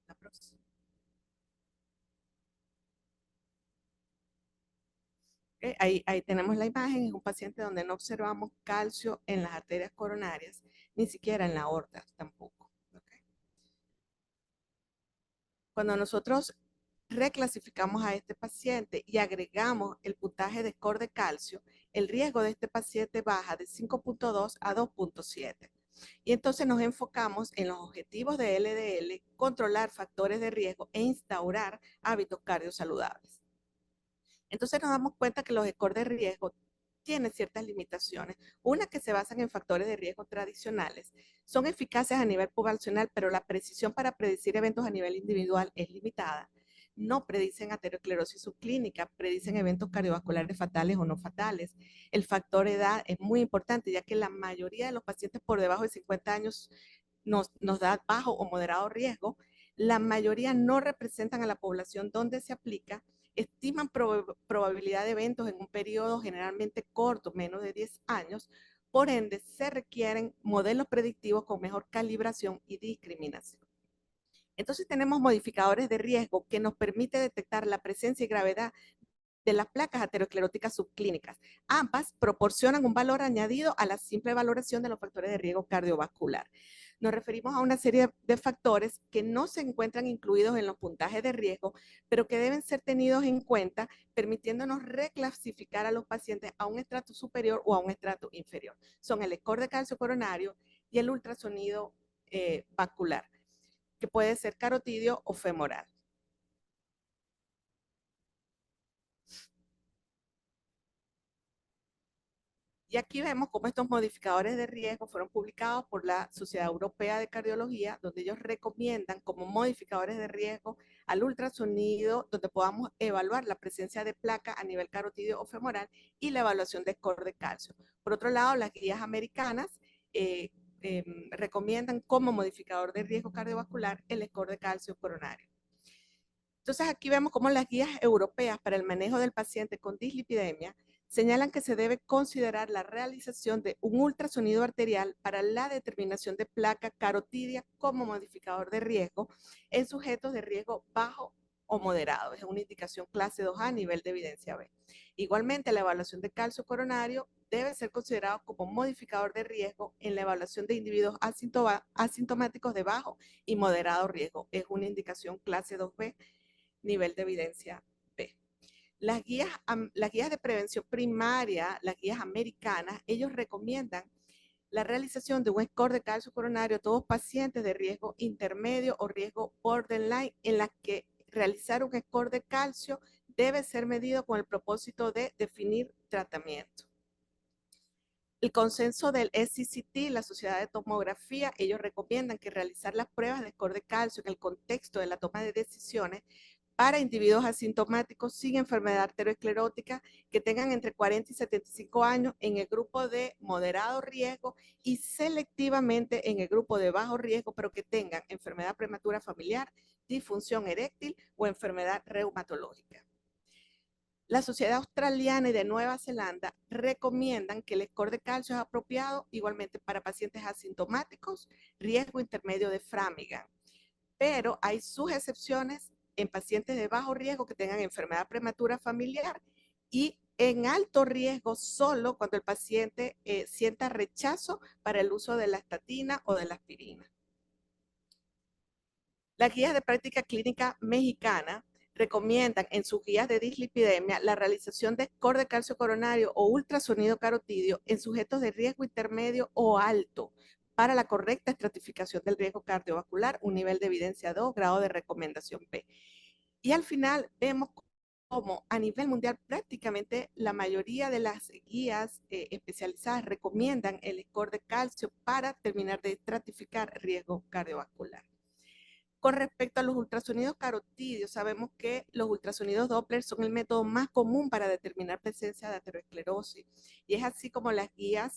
La próxima. Ahí tenemos la imagen, es un paciente donde no observamos calcio en las arterias coronarias, ni siquiera en la aorta tampoco. ¿Okay? Cuando nosotros reclasificamos a este paciente y agregamos el puntaje de score de calcio, el riesgo de este paciente baja de 5.2 a 2.7. Y entonces nos enfocamos en los objetivos de LDL, controlar factores de riesgo e instaurar hábitos cardiosaludables. Entonces nos damos cuenta que los scores de riesgo tienen ciertas limitaciones. Una, que se basan en factores de riesgo tradicionales. Son eficaces a nivel poblacional, pero la precisión para predecir eventos a nivel individual es limitada. No predicen aterosclerosis subclínica, predicen eventos cardiovasculares fatales o no fatales. El factor edad es muy importante, ya que la mayoría de los pacientes por debajo de 50 años nos da bajo o moderado riesgo. La mayoría no representan a la población donde se aplica, estiman probabilidad de eventos en un periodo generalmente corto, menos de 10 años, por ende se requieren modelos predictivos con mejor calibración y discriminación. Entonces tenemos modificadores de riesgo que nos permiten detectar la presencia y gravedad de las placas ateroscleróticas subclínicas. Ambas proporcionan un valor añadido a la simple valoración de los factores de riesgo cardiovascular. Nos referimos a una serie de factores que no se encuentran incluidos en los puntajes de riesgo, pero que deben ser tenidos en cuenta, permitiéndonos reclasificar a los pacientes a un estrato superior o a un estrato inferior. Son el score de calcio coronario y el ultrasonido vascular, que puede ser carotidio o femoral. Y aquí vemos cómo estos modificadores de riesgo fueron publicados por la Sociedad Europea de Cardiología, donde ellos recomiendan como modificadores de riesgo al ultrasonido, donde podamos evaluar la presencia de placa a nivel carotidio o femoral y la evaluación de score de calcio. Por otro lado, las guías americanas recomiendan como modificador de riesgo cardiovascular el score de calcio coronario. Entonces aquí vemos cómo las guías europeas para el manejo del paciente con dislipidemia señalan que se debe considerar la realización de un ultrasonido arterial para la determinación de placa carotidia como modificador de riesgo en sujetos de riesgo bajo o moderado. Es una indicación clase 2A a nivel de evidencia B. Igualmente, la evaluación de calcio coronario debe ser considerado como modificador de riesgo en la evaluación de individuos asintomáticos de bajo y moderado riesgo. Es una indicación clase 2B, nivel de evidencia B. Las guías de prevención primaria, las guías americanas, ellos recomiendan la realización de un score de calcio coronario a todos pacientes de riesgo intermedio o riesgo borderline, en la que realizar un score de calcio debe ser medido con el propósito de definir tratamiento. El consenso del SCCT, la Sociedad de Tomografía, ellos recomiendan que realizar las pruebas de score de calcio en el contexto de la toma de decisiones para individuos asintomáticos sin enfermedad arteriosclerótica que tengan entre 40 y 75 años en el grupo de moderado riesgo y selectivamente en el grupo de bajo riesgo, pero que tengan enfermedad prematura familiar, disfunción eréctil o enfermedad reumatológica. La Sociedad Australiana y de Nueva Zelanda recomiendan que el score de calcio es apropiado igualmente para pacientes asintomáticos, riesgo intermedio de Framingham, pero hay sus excepciones en pacientes de bajo riesgo que tengan enfermedad prematura familiar y en alto riesgo solo cuando el paciente sienta rechazo para el uso de la estatina o de la aspirina. Las guías de práctica clínica mexicana recomiendan en sus guías de dislipidemia la realización de score de calcio coronario o ultrasonido carotidio en sujetos de riesgo intermedio o alto para la correcta estratificación del riesgo cardiovascular, un nivel de evidencia 2, grado de recomendación B. Y al final vemos como a nivel mundial prácticamente la mayoría de las guías especializadas recomiendan el score de calcio para terminar de estratificar riesgo cardiovascular. Con respecto a los ultrasonidos carotidios, sabemos que los ultrasonidos Doppler son el método más común para determinar presencia de aterosclerosis. Y es así como la guía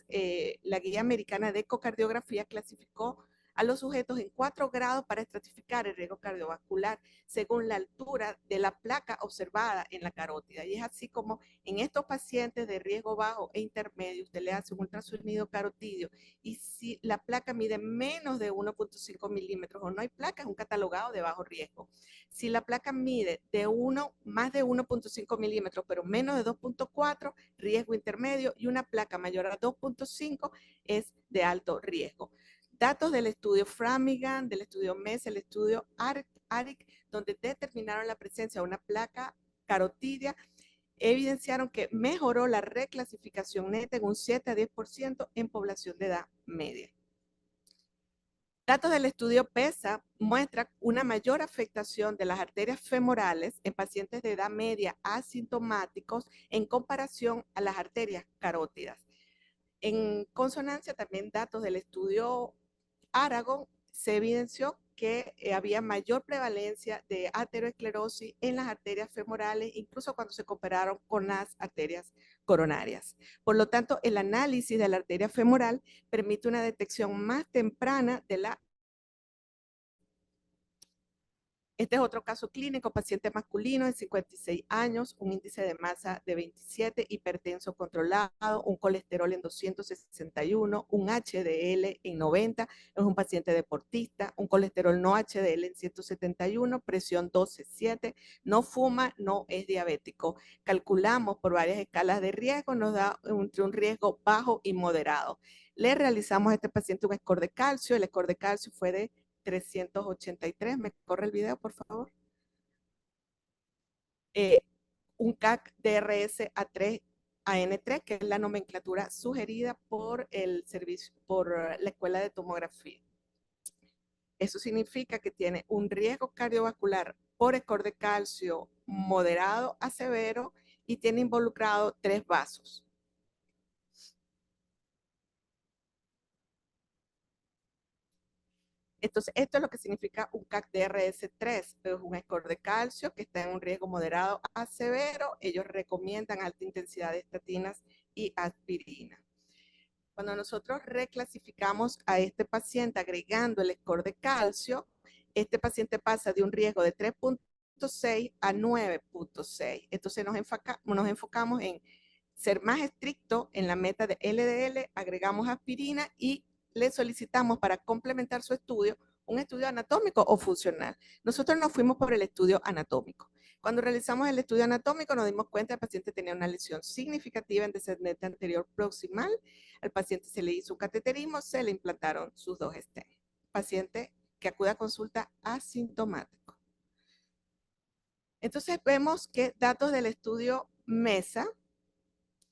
americana de ecocardiografía clasificó a los sujetos en 4 grados para estratificar el riesgo cardiovascular según la altura de la placa observada en la carótida. Y es así como en estos pacientes de riesgo bajo e intermedio, usted le hace un ultrasonido carotidio y si la placa mide menos de 1.5 milímetros o no hay placa, es un catalogado de bajo riesgo. Si la placa mide más de 1.5 milímetros, pero menos de 2.4, riesgo intermedio, y una placa mayor a 2.5 es de alto riesgo. Datos del estudio Framingham, del estudio MESA, el estudio ARIC, donde determinaron la presencia de una placa carotidia, evidenciaron que mejoró la reclasificación neta en un 7 a 10% en población de edad media. Datos del estudio PESA muestran una mayor afectación de las arterias femorales en pacientes de edad media asintomáticos en comparación a las arterias carótidas. En consonancia, también datos del estudio Aragon se evidenció que había mayor prevalencia de aterosclerosis en las arterias femorales, incluso cuando se compararon con las arterias coronarias. Por lo tanto, el análisis de la arteria femoral permite una detección más temprana de la. Este es otro caso clínico, paciente masculino de 56 años, un índice de masa de 27, hipertenso controlado, un colesterol en 261, un HDL en 90, es un paciente deportista, un colesterol no HDL en 171, presión 12,7, no fuma, no es diabético. Calculamos por varias escalas de riesgo, nos da entre un riesgo bajo y moderado. Le realizamos a este paciente un score de calcio, el score de calcio fue de 383, ¿me corre el video, por favor? Un CAC DRS A3 AN3, que es la nomenclatura sugerida por el servicio, por la escuela de tomografía. Eso significa que tiene un riesgo cardiovascular por score de calcio moderado a severo y tiene involucrado 3 vasos. Entonces, esto es lo que significa un CAC DRS3, es un score de calcio que está en un riesgo moderado a severo. Ellos recomiendan alta intensidad de estatinas y aspirina. Cuando nosotros reclasificamos a este paciente agregando el score de calcio, este paciente pasa de un riesgo de 3.6 a 9.6. Entonces nos enfocamos en ser más estricto en la meta de LDL, agregamos aspirina y le solicitamos para complementar su estudio un estudio anatómico o funcional. Nosotros nos fuimos por el estudio anatómico. Cuando realizamos el estudio anatómico nos dimos cuenta que el paciente tenía una lesión significativa en descendente anterior proximal. Al paciente se le hizo un cateterismo, se le implantaron sus 2 stents. Paciente que acude a consulta asintomático. Entonces vemos que datos del estudio MESA,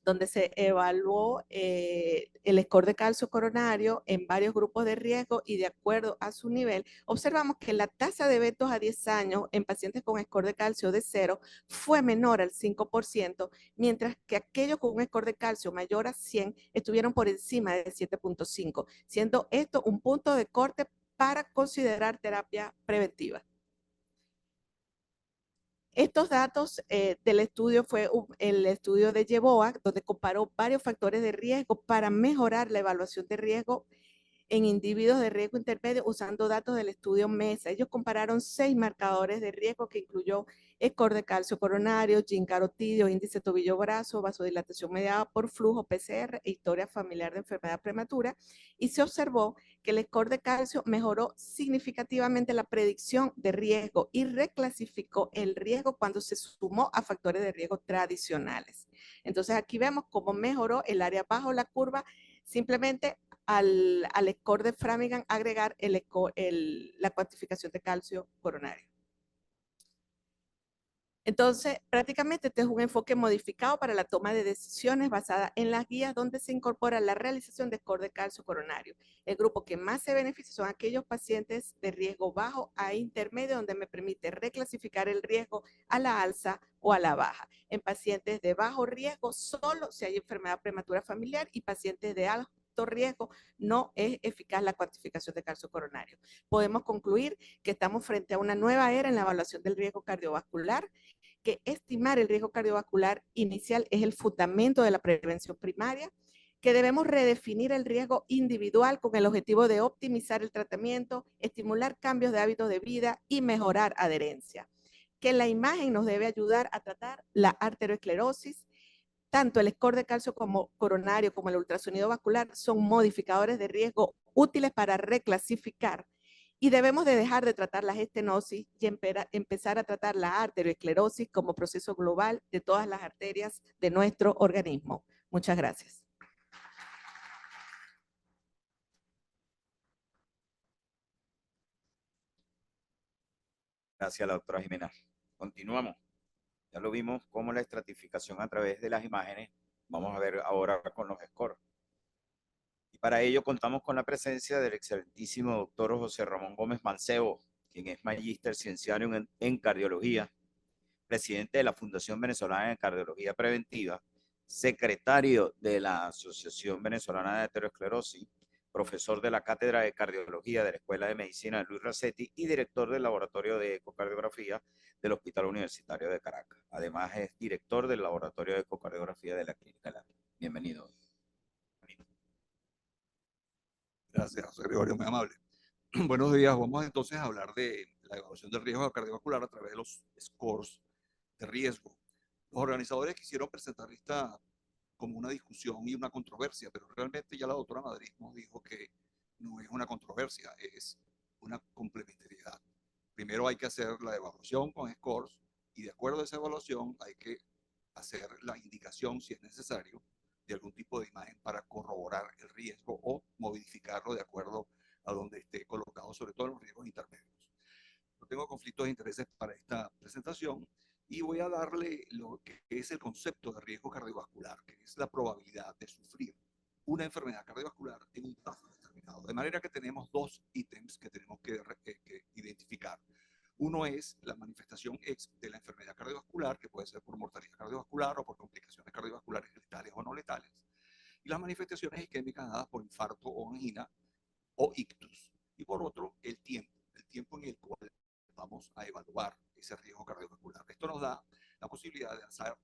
donde se evaluó el score de calcio coronario en varios grupos de riesgo y de acuerdo a su nivel, observamos que la tasa de eventos a 10 años en pacientes con score de calcio de 0 fue menor al 5%, mientras que aquellos con un score de calcio mayor a 100 estuvieron por encima de 7.5, siendo esto un punto de corte para considerar terapia preventiva. Estos datos del estudio fue el estudio de Yeboah, donde comparó varios factores de riesgo para mejorar la evaluación de riesgo en individuos de riesgo intermedio usando datos del estudio MESA. Ellos compararon 6 marcadores de riesgo que incluyó score de calcio coronario, gincarotidio, índice tobillo-brazo, vasodilatación mediada por flujo PCR e historia familiar de enfermedad prematura, y se observó que el score de calcio mejoró significativamente la predicción de riesgo y reclasificó el riesgo cuando se sumó a factores de riesgo tradicionales. Entonces aquí vemos cómo mejoró el área bajo la curva, simplemente al score de Framingham agregar la cuantificación de calcio coronario. Entonces, prácticamente este es un enfoque modificado para la toma de decisiones basada en las guías donde se incorpora la realización de score de calcio coronario. El grupo que más se beneficia son aquellos pacientes de riesgo bajo a intermedio, donde me permite reclasificar el riesgo a la alza o a la baja. En pacientes de bajo riesgo, solo si hay enfermedad prematura familiar, y pacientes de alto riesgo no es eficaz la cuantificación de calcio coronario. Podemos concluir que estamos frente a una nueva era en la evaluación del riesgo cardiovascular, que estimar el riesgo cardiovascular inicial es el fundamento de la prevención primaria, que debemos redefinir el riesgo individual con el objetivo de optimizar el tratamiento, estimular cambios de hábitos de vida y mejorar adherencia, que la imagen nos debe ayudar a tratar la arteriosclerosis. Tanto el score de calcio como coronario como el ultrasonido vascular son modificadores de riesgo útiles para reclasificar, y debemos de dejar de tratar la estenosis y empezar a tratar la arteriosclerosis como proceso global de todas las arterias de nuestro organismo. Muchas gracias. Gracias a la doctora Jimena. Continuamos. Ya lo vimos como la estratificación a través de las imágenes. Vamos a ver ahora con los scores. Y para ello contamos con la presencia del excelentísimo doctor José Ramón Gómez Mancebo, quien es magíster cienciario en cardiología, presidente de la Fundación Venezolana de Cardiología Preventiva, secretario de la Asociación Venezolana de Aterosclerosis, profesor de la Cátedra de Cardiología de la Escuela de Medicina de Luis Racetti y director del Laboratorio de Ecocardiografía del Hospital Universitario de Caracas. Además, es director del Laboratorio de Ecocardiografía de la Clínica Lati. Bienvenido. Gracias, José Gregorio, muy amable. Buenos días, vamos entonces a hablar de la evaluación del riesgo cardiovascular a través de los scores de riesgo. Los organizadores quisieron presentar esta como una discusión y una controversia, pero realmente ya la doctora Madrid nos dijo que no es una controversia, es una complementariedad. Primero hay que hacer la evaluación con scores y de acuerdo a esa evaluación hay que hacer la indicación, si es necesario, de algún tipo de imagen para corroborar el riesgo o modificarlo de acuerdo a donde esté colocado, sobre todo en los riesgos intermedios. No tengo conflictos de intereses para esta presentación y voy a darle lo que es el concepto de riesgo cardiovascular, que es la probabilidad de sufrir una enfermedad cardiovascular en un plazo determinado. De manera que tenemos dos ítems que tenemos que identificar. Uno es la manifestación de la enfermedad cardiovascular, que puede ser por mortalidad cardiovascular o por complicaciones cardiovasculares letales o no letales. Y las manifestaciones isquémicas dadas por infarto o angina o ictus. Y por otro, el tiempo en el cual vamos a evaluar ese riesgo cardiovascular. Esto nos da la posibilidad de hacer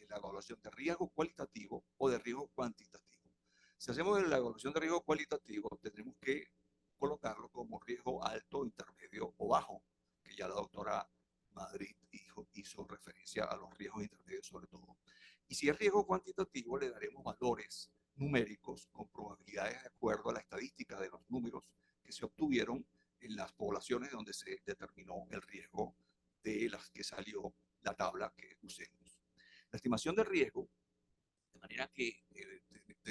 la evaluación de riesgo cualitativo o de riesgo cuantitativo. Si hacemos la evaluación de riesgo cualitativo, tendremos que colocarlo como riesgo alto, intermedio o bajo, que ya la doctora Madrid hizo referencia a los riesgos intermedios sobre todo. Y si es riesgo cuantitativo, le daremos valores numéricos con probabilidades de acuerdo a la estadística de los números que se obtuvieron en las poblaciones donde se determinó el riesgo de las que salió la tabla que usemos. La estimación del riesgo, de manera que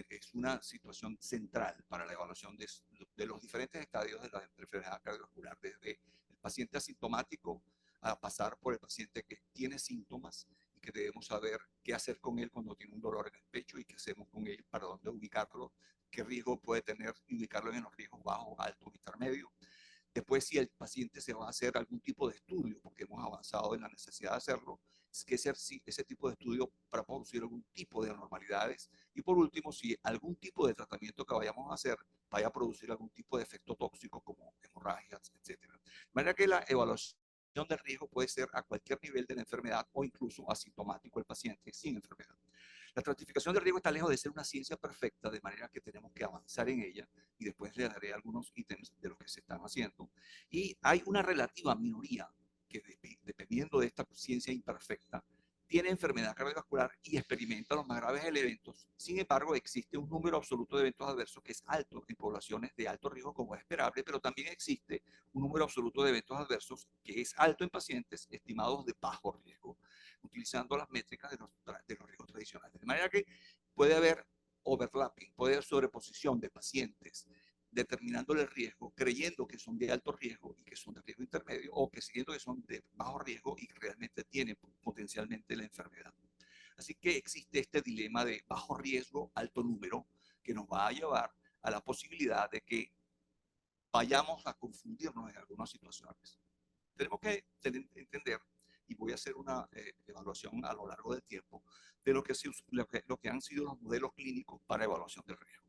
es una situación central para la evaluación de los diferentes estadios de la enfermedad cardiovascular, desde el paciente asintomático a pasar por el paciente que tiene síntomas y que debemos saber qué hacer con él cuando tiene un dolor en el pecho y qué hacemos con él, para dónde ubicarlo, qué riesgo puede tener y ubicarlo en los riesgos bajos, altos, intermedios. Después, si el paciente se va a hacer algún tipo de estudio, porque hemos avanzado en la necesidad de hacerlo, es que ese tipo de estudio para producir algún tipo de anormalidades. Y por último, si algún tipo de tratamiento que vayamos a hacer vaya a producir algún tipo de efecto tóxico como hemorragias, etc. De manera que la evaluación de riesgo puede ser a cualquier nivel de la enfermedad o incluso asintomático el paciente sin enfermedad. La estratificación de riesgo está lejos de ser una ciencia perfecta, de manera que tenemos que avanzar en ella, y después le daré algunos ítems de los que se están haciendo. Y hay una relativa minoría que, dependiendo de esta ciencia imperfecta, tiene enfermedad cardiovascular y experimenta los más graves eventos. Sin embargo, existe un número absoluto de eventos adversos que es alto en poblaciones de alto riesgo, como es esperable, pero también existe un número absoluto de eventos adversos que es alto en pacientes estimados de bajo riesgo, utilizando las métricas de los riesgos tradicionales. De manera que puede haber overlapping, puede haber sobreposición de pacientes determinando el riesgo, creyendo que son de alto riesgo y que son de riesgo intermedio, o que creyendo que son de bajo riesgo y que realmente tienen potencialmente la enfermedad. Así que existe este dilema de bajo riesgo, alto número, que nos va a llevar a la posibilidad de que vayamos a confundirnos en algunas situaciones. Tenemos que entender, y voy a hacer una evaluación a lo largo del tiempo, de lo que han sido los modelos clínicos para evaluación del riesgo.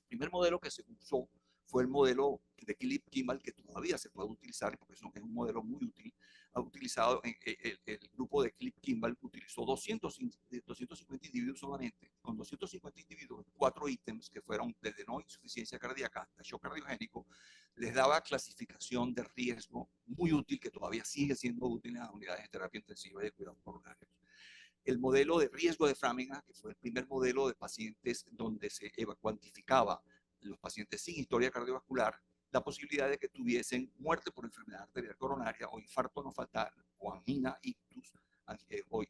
El primer modelo que se usó fue el modelo de Kimball, que todavía se puede utilizar, porque es un modelo muy útil. Ha utilizado, el grupo de Kimball utilizó 250 individuos solamente, con 250 individuos, 4 ítems que fueron desde no insuficiencia cardíaca hasta shock cardiogénico, les daba clasificación de riesgo muy útil, que todavía sigue siendo útil en las unidades de terapia intensiva y de cuidados coronarios. El modelo de riesgo de Framingham, que fue el primer modelo de pacientes donde se cuantificaba los pacientes sin historia cardiovascular, la posibilidad de que tuviesen muerte por enfermedad arterial coronaria o infarto no fatal o angina ictus o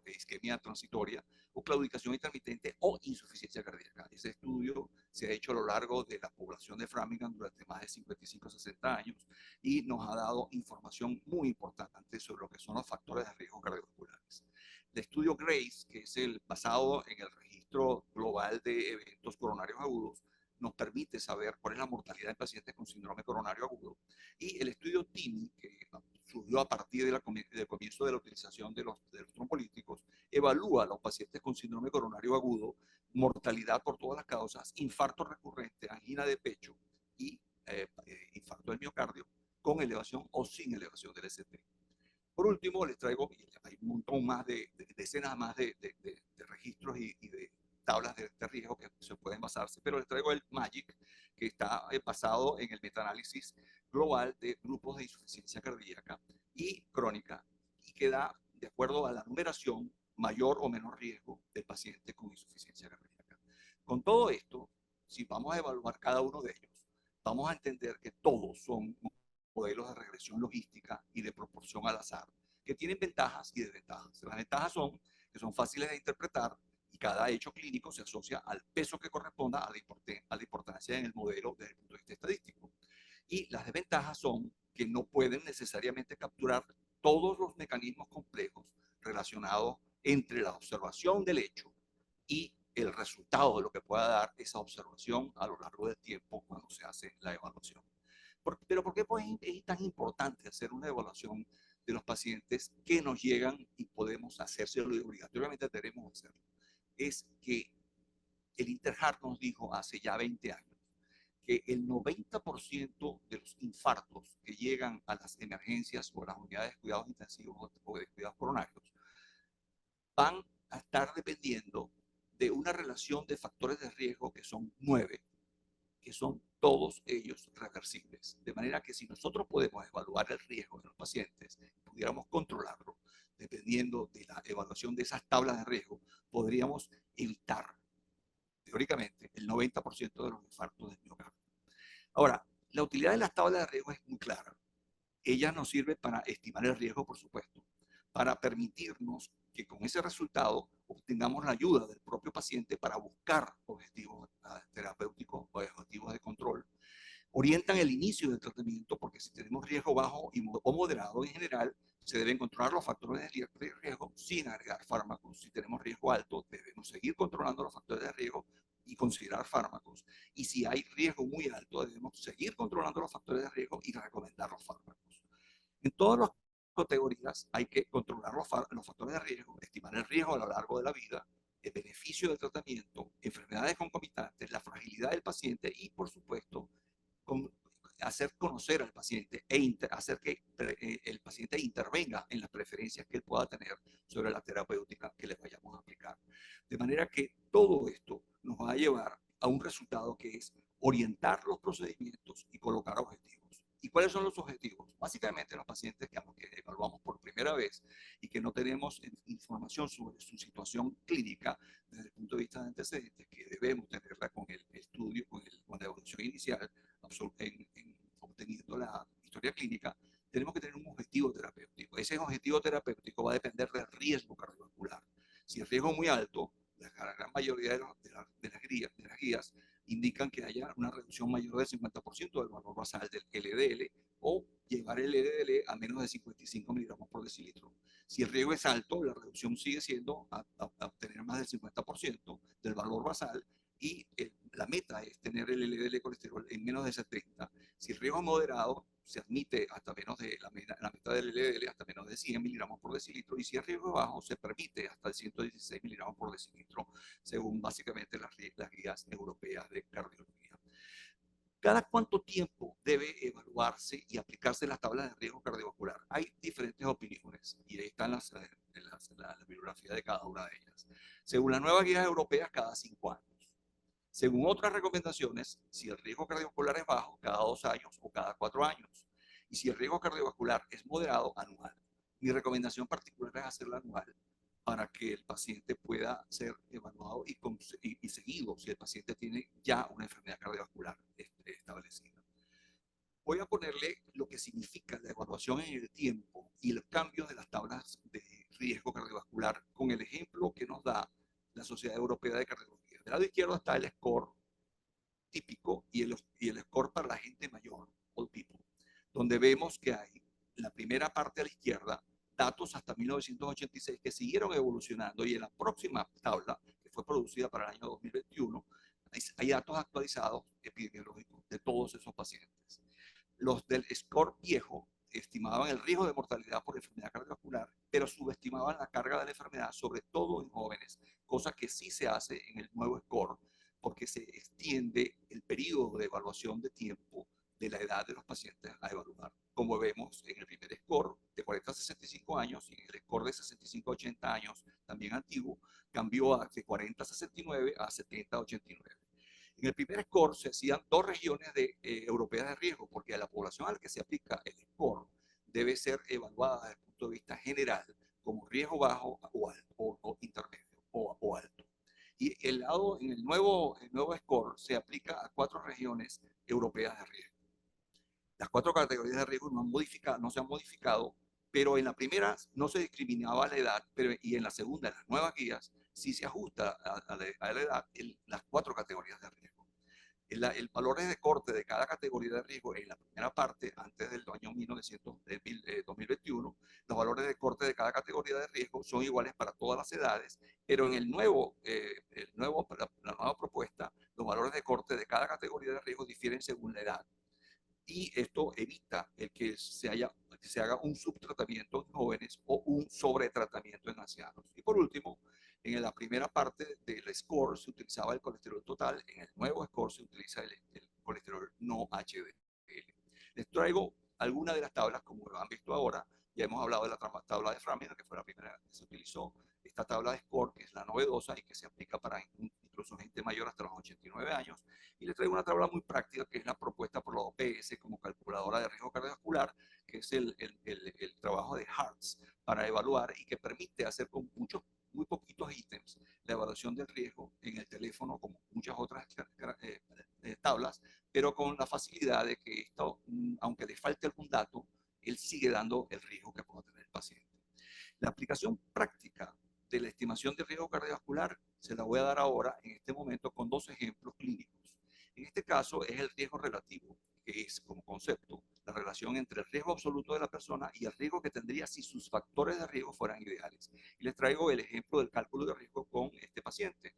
isquemia transitoria o claudicación intermitente o insuficiencia cardíaca. Ese estudio se ha hecho a lo largo de la población de Framingham durante más de 55 a 60 años y nos ha dado información muy importante sobre lo que son los factores de riesgo cardiovasculares. El estudio GRACE, que es basado en el registro global de eventos coronarios agudos, nos permite saber cuál es la mortalidad en pacientes con síndrome coronario agudo. Y el estudio TIMI, que surgió a partir del comienzo de la utilización de los trombólíticos, evalúa a los pacientes con síndrome coronario agudo, mortalidad por todas las causas, infarto recurrente, angina de pecho y infarto del miocardio, con elevación o sin elevación del ST. Por último, les traigo, hay un montón más decenas más de registros y de tablas de riesgo que se pueden basarse, pero les traigo el MAGIC, que está basado en el metaanálisis global de grupos de insuficiencia cardíaca y crónica, y que da, de acuerdo a la numeración, mayor o menor riesgo del paciente con insuficiencia cardíaca. Con todo esto, si vamos a evaluar cada uno de ellos, vamos a entender que todos son modelos de regresión logística y de proporción al azar, que tienen ventajas y desventajas. Las ventajas son que son fáciles de interpretar y cada hecho clínico se asocia al peso que corresponda a la importancia en el modelo desde el punto de vista estadístico. Y las desventajas son que no pueden necesariamente capturar todos los mecanismos complejos relacionados entre la observación del hecho y el resultado de lo que pueda dar esa observación a lo largo del tiempo cuando se hace la evaluación. Pero ¿por qué es tan importante hacer una evaluación de los pacientes que nos llegan y podemos hacérselo y obligatoriamente tenemos que hacerlo? Es que el Interheart nos dijo hace ya 20 años que el 90% de los infartos que llegan a las emergencias o a las unidades de cuidados intensivos o de cuidados coronarios van a estar dependiendo de una relación de factores de riesgo que son 9, que son todos ellos reversibles. De manera que si nosotros podemos evaluar el riesgo de los pacientes, pudiéramos controlarlo, dependiendo de la evaluación de esas tablas de riesgo, podríamos evitar, teóricamente, el 90% de los infartos del miocardio. Ahora, la utilidad de las tablas de riesgo es muy clara. Ellas nos sirven para estimar el riesgo, por supuesto, para permitirnos que con ese resultado obtengamos la ayuda del propio paciente para buscar objetivos terapéuticos o objetivos de control. Orientan el inicio del tratamiento porque si tenemos riesgo bajo o moderado en general, se deben controlar los factores de riesgo sin agregar fármacos. Si tenemos riesgo alto, debemos seguir controlando los factores de riesgo y considerar fármacos. Y si hay riesgo muy alto, debemos seguir controlando los factores de riesgo y recomendar los fármacos. En todas las categorías hay que controlar los factores de riesgo, estimar el riesgo a lo largo de la vida, el beneficio del tratamiento, enfermedades concomitantes, la fragilidad del paciente y, por supuesto, hacer conocer al paciente hacer que el paciente intervenga en las preferencias que él pueda tener sobre la terapéutica que les vayamos a aplicar. De manera que todo esto nos va a llevar a un resultado que es orientar los procedimientos y colocar objetivos. ¿Y cuáles son los objetivos? Básicamente los pacientes que evaluamos por primera vez y que no tenemos información sobre su situación clínica desde el punto de vista de antecedentes, que debemos tenerla con el estudio, con la evaluación inicial, obteniendo la historia clínica, tenemos que tener un objetivo terapéutico. Ese objetivo terapéutico va a depender del riesgo cardiovascular. Si el riesgo es muy alto, la gran mayoría de las guías indican que haya una reducción mayor del 50% del valor basal del LDL o llevar el LDL a menos de 55 miligramos por decilitro. Si el riesgo es alto, la reducción sigue siendo a obtener más del 50% del valor basal y la meta es tener el LDL colesterol en menos de 70. Si el riesgo es moderado, se admite hasta menos de la meta del LDL, hasta menos de 100 miligramos por decilitro, y si el riesgo es bajo, se permite hasta el 116 miligramos por decilitro, según básicamente las guías europeas de cardiología. ¿Cada cuánto tiempo debe evaluarse y aplicarse las tablas de riesgo cardiovascular? Hay diferentes opiniones y ahí están la bibliografía de cada una de ellas. Según las nuevas guías europeas, cada 5 años. Según otras recomendaciones, si el riesgo cardiovascular es bajo, cada 2 años o cada 4 años. Y si el riesgo cardiovascular es moderado, anual. Mi recomendación particular es hacerla anual para que el paciente pueda ser evaluado y seguido si el paciente tiene ya una enfermedad cardiovascular establecida. Voy a ponerle lo que significa la evaluación en el tiempo y el cambio de las tablas de riesgo cardiovascular con el ejemplo que nos da la Sociedad Europea de Cardiología. Del lado izquierdo está el score típico y el score para la gente mayor, old people, donde vemos que hay en la primera parte a la izquierda datos hasta 1986 que siguieron evolucionando, y en la próxima tabla, que fue producida para el año 2021, hay datos actualizados epidemiológicos de todos esos pacientes. Los del score viejo estimaban el riesgo de mortalidad por enfermedad cardiovascular, pero subestimaban la carga de la enfermedad, sobre todo en jóvenes, cosa que sí se hace en el nuevo score, porque se extiende el periodo de evaluación de tiempo de la edad de los pacientes a evaluar. Como vemos en el primer score de 40 a 65 años y en el score de 65 a 80 años, también antiguo, cambió de 40 a 69 a 70 a 89. En el primer score se hacían 2 regiones europeas de riesgo, porque a la población a la que se aplica el score debe ser evaluada desde el punto de vista general como riesgo bajo o alto, o intermedio o alto. Y en el nuevo score se aplica a 4 regiones europeas de riesgo. Las 4 categorías de riesgo no se han modificado, pero en la primera no se discriminaba la edad, y en la segunda, en las nuevas guías, sí se ajusta a la edad las 4 categorías de riesgo. El valor de corte de cada categoría de riesgo en la primera parte, antes del año 2021, los valores de corte de cada categoría de riesgo son iguales para todas las edades, pero en la nueva propuesta, los valores de corte de cada categoría de riesgo difieren según la edad. Y esto evita el que se haga un subtratamiento en jóvenes o un sobretratamiento en ancianos. Y por último, en la primera parte del score se utilizaba el colesterol total, en el nuevo score se utiliza el colesterol no HDL. Les traigo algunas de las tablas, como lo han visto ahora. Ya hemos hablado de la tabla de Framingham, que fue la primera que se utilizó. Esta tabla de score, que es la novedosa y que se aplica para incluso gente mayor hasta los 89 años. Y les traigo una tabla muy práctica, que es la propuesta por la OPS como calculadora de riesgo cardiovascular, que es el trabajo de Hartz para evaluar y que permite hacer con muy poquitos ítems la evaluación del riesgo en el teléfono, como muchas otras tablas, pero con la facilidad de que esto, aunque le falte algún dato, él sigue dando el riesgo que pueda tener el paciente. La aplicación práctica de la estimación de riesgo cardiovascular se la voy a dar ahora, en este momento, con 2 ejemplos clínicos. En este caso es el riesgo relativo, que es como concepto la relación entre el riesgo absoluto de la persona y el riesgo que tendría si sus factores de riesgo fueran ideales. Y les traigo el ejemplo del cálculo de riesgo con este paciente.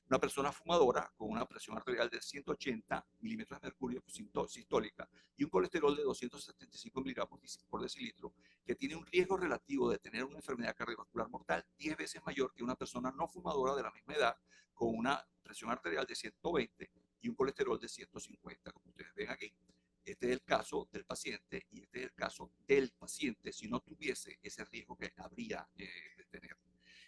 Una persona fumadora con una presión arterial de 180 milímetros de mercurio sistólica y un colesterol de 275 miligramos por decilitro, que tiene un riesgo relativo de tener una enfermedad cardiovascular mortal 10 veces mayor que una persona no fumadora de la misma edad con una presión arterial de 120 y un colesterol de 150, como ustedes ven aquí. Este es el caso del paciente y este es el caso del paciente si no tuviese ese riesgo que habría de tener.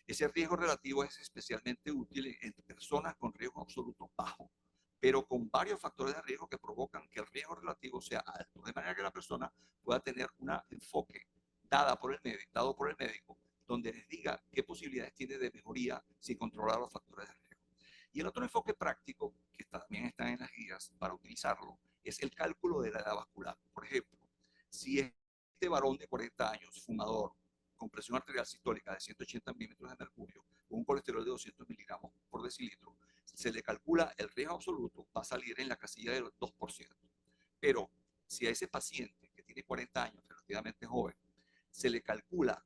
Ese riesgo relativo es especialmente útil en personas con riesgo absoluto bajo, pero con varios factores de riesgo que provocan que el riesgo relativo sea alto, de manera que la persona pueda tener un enfoque dado por el médico, donde les diga qué posibilidades tiene de mejoría si controla los factores de riesgo. Y el otro enfoque práctico, que también está en las guías para utilizarlo, es el cálculo de la edad vascular. Por ejemplo, si este varón de 40 años, fumador, con presión arterial sistólica de 180 milímetros de mercurio, con un colesterol de 200 miligramos por decilitro, se le calcula el riesgo absoluto, va a salir en la casilla del 2%. Pero si a ese paciente que tiene 40 años, relativamente joven, se le calcula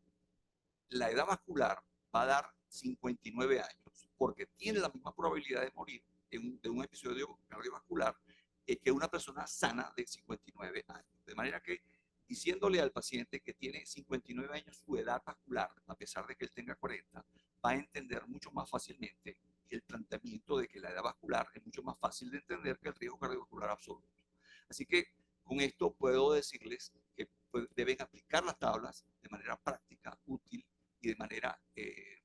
la edad vascular, va a dar 59 años, porque tiene la misma probabilidad de morir de un episodio cardiovascular que una persona sana de 59 años. De manera que diciéndole al paciente que tiene 59 años su edad vascular, a pesar de que él tenga 40, va a entender mucho más fácilmente el planteamiento de que la edad vascular es mucho más fácil de entender que el riesgo cardiovascular absoluto. Así que con esto puedo decirles que deben aplicar las tablas de manera práctica, útil y de manera que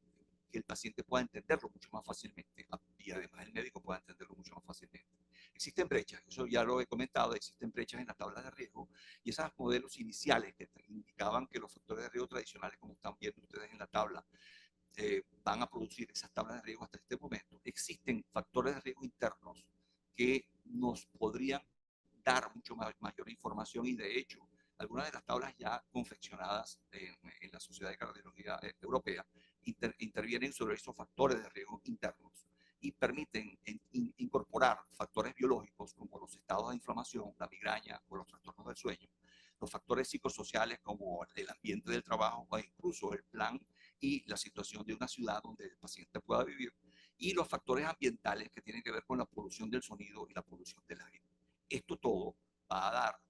el paciente pueda entenderlo mucho más fácilmente y además el médico pueda entenderlo mucho más fácilmente. Existen brechas, eso ya lo he comentado, existen brechas en las tablas de riesgo y esos modelos iniciales que indicaban que los factores de riesgo tradicionales, como están viendo ustedes en la tabla, van a producir esas tablas de riesgo hasta este momento. Existen factores de riesgo internos que nos podrían dar mucho mayor información y de hecho algunas de las tablas ya confeccionadas en la Sociedad de Cardiología Europea intervienen sobre esos factores de riesgo internos y permiten incorporar factores biológicos como los estados de inflamación, la migraña o los trastornos del sueño, los factores psicosociales como el ambiente del trabajo o incluso el plan y la situación de una ciudad donde el paciente pueda vivir, y los factores ambientales que tienen que ver con la polución del sonido y la polución del aire. Esto todo va a dar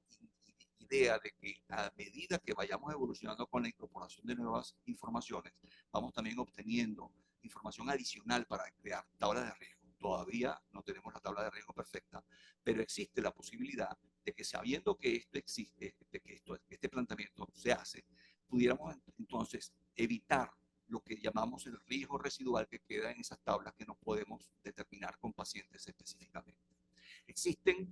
idea de que a medida que vayamos evolucionando con la incorporación de nuevas informaciones, vamos también obteniendo información adicional para crear tablas de riesgo. Todavía no tenemos la tabla de riesgo perfecta, pero existe la posibilidad de que sabiendo que esto existe, de que este planteamiento se hace, pudiéramos entonces evitar lo que llamamos el riesgo residual que queda en esas tablas que no podemos determinar con pacientes específicamente. Existen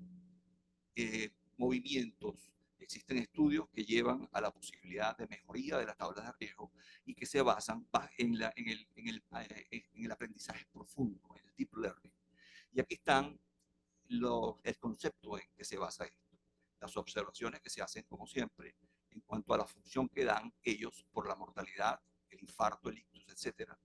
movimientos, existen estudios que llevan a la posibilidad de mejoría de las tablas de riesgo y que se basan en el aprendizaje profundo, en el deep learning. Y aquí están el concepto en que se basa esto, las observaciones que se hacen como siempre en cuanto a la función que dan ellos por la mortalidad, el infarto, el ictus, etcétera.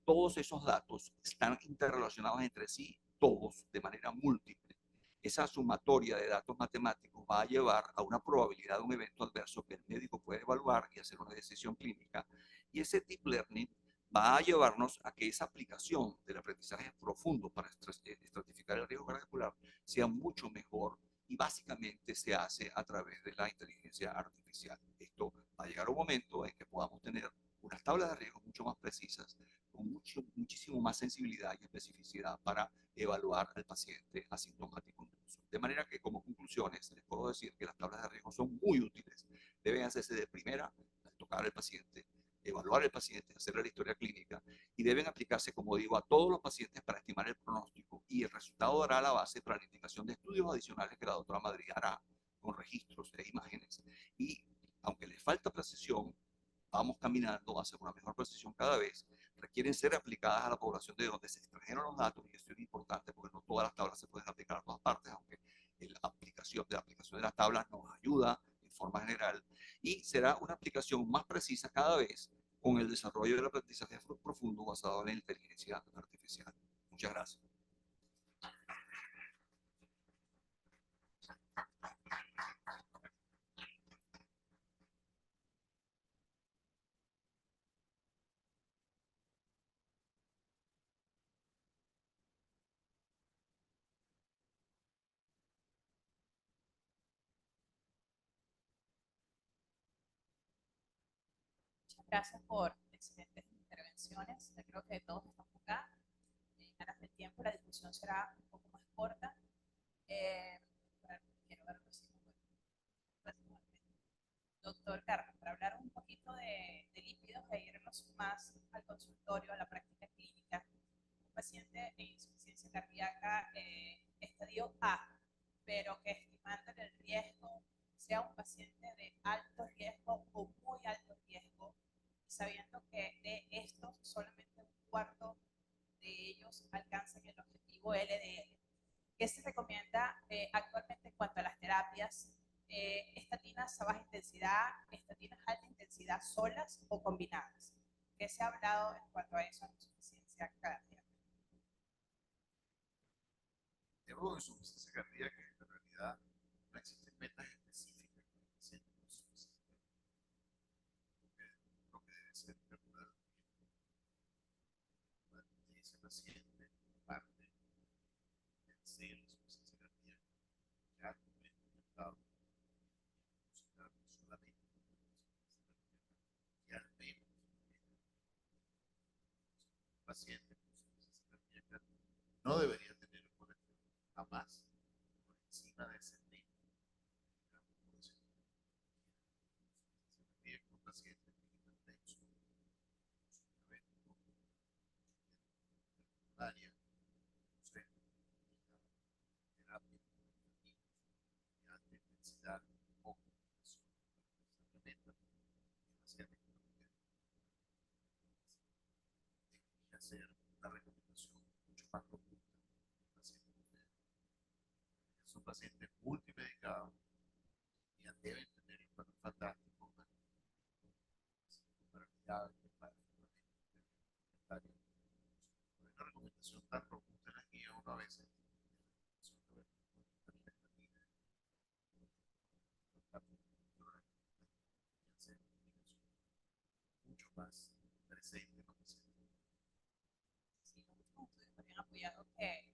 Todos esos datos están interrelacionados entre sí, todos de manera múltiple. Esa sumatoria de datos matemáticos va a llevar a una probabilidad de un evento adverso que el médico puede evaluar y hacer una decisión clínica. Y ese deep learning va a llevarnos a que esa aplicación del aprendizaje profundo para estratificar el riesgo cardiovascular sea mucho mejor y básicamente se hace a través de la inteligencia artificial. Esto va a llegar a un momento en que podamos tener unas tablas de riesgo mucho más precisas, con muchísimo más sensibilidad y especificidad para evaluar al paciente asintomático incluso. De manera que como conclusiones les puedo decir que las tablas de riesgo son muy útiles, deben hacerse de primera al tocar al paciente, evaluar al paciente, hacer la historia clínica y deben aplicarse, como digo, a todos los pacientes para estimar el pronóstico y el resultado dará la base para la indicación de estudios adicionales que la doctora Madrid hará con registros e imágenes. Y aunque les falta precisión, vamos caminando hacia una mejor precisión cada vez, requieren ser aplicadas a la población de donde se extrajeron los datos, y esto es importante porque no todas las tablas se pueden aplicar a todas partes, aunque la aplicación de las tablas nos ayuda en forma general, y será una aplicación más precisa cada vez con el desarrollo del aprendizaje profundo basado en la inteligencia artificial. Muchas gracias. Muchas gracias por excelentes intervenciones. Yo creo que todos estamos acá. En ganas del tiempo, la discusión será un poco más corta. Quiero ver doctor Carlos, para hablar un poquito de lípidos e irnos más al consultorio, estadio A, pero que estimándole el riesgo sea un paciente de alto riesgo o muy alto riesgo, y sabiendo que de estos solamente un cuarto de ellos alcanzan el objetivo LDL. ¿Qué se recomienda actualmente en cuanto a las terapias? Estatinas a baja intensidad, estatinas alta intensidad solas o combinadas. ¿Qué se ha hablado en cuanto a eso en insuficiencia cardíaca? Tenemos insuficiencia cardíaca, en realidad no existen metas específicas para el paciente con insuficiencia cardíaca. Lo que debe ser calculado de ese paciente, parte del C de la insuficiencia cardíaca, ya documentado, solamente y al menos el paciente con insuficiencia cardíaca no debería tener el colesterol jamás por encima de 70. Un paciente hipertenso, área, terapia de alta intensidad o suplemento, hacer una recomendación mucho más robusta en pacientes. Son pacientes multimedicados y deben tener impacto fantástico para cuidar una recomendación tan robusta en la guía uno a veces mucho más presente en los pacientes. Sí, los últimos estudios también han apoyado que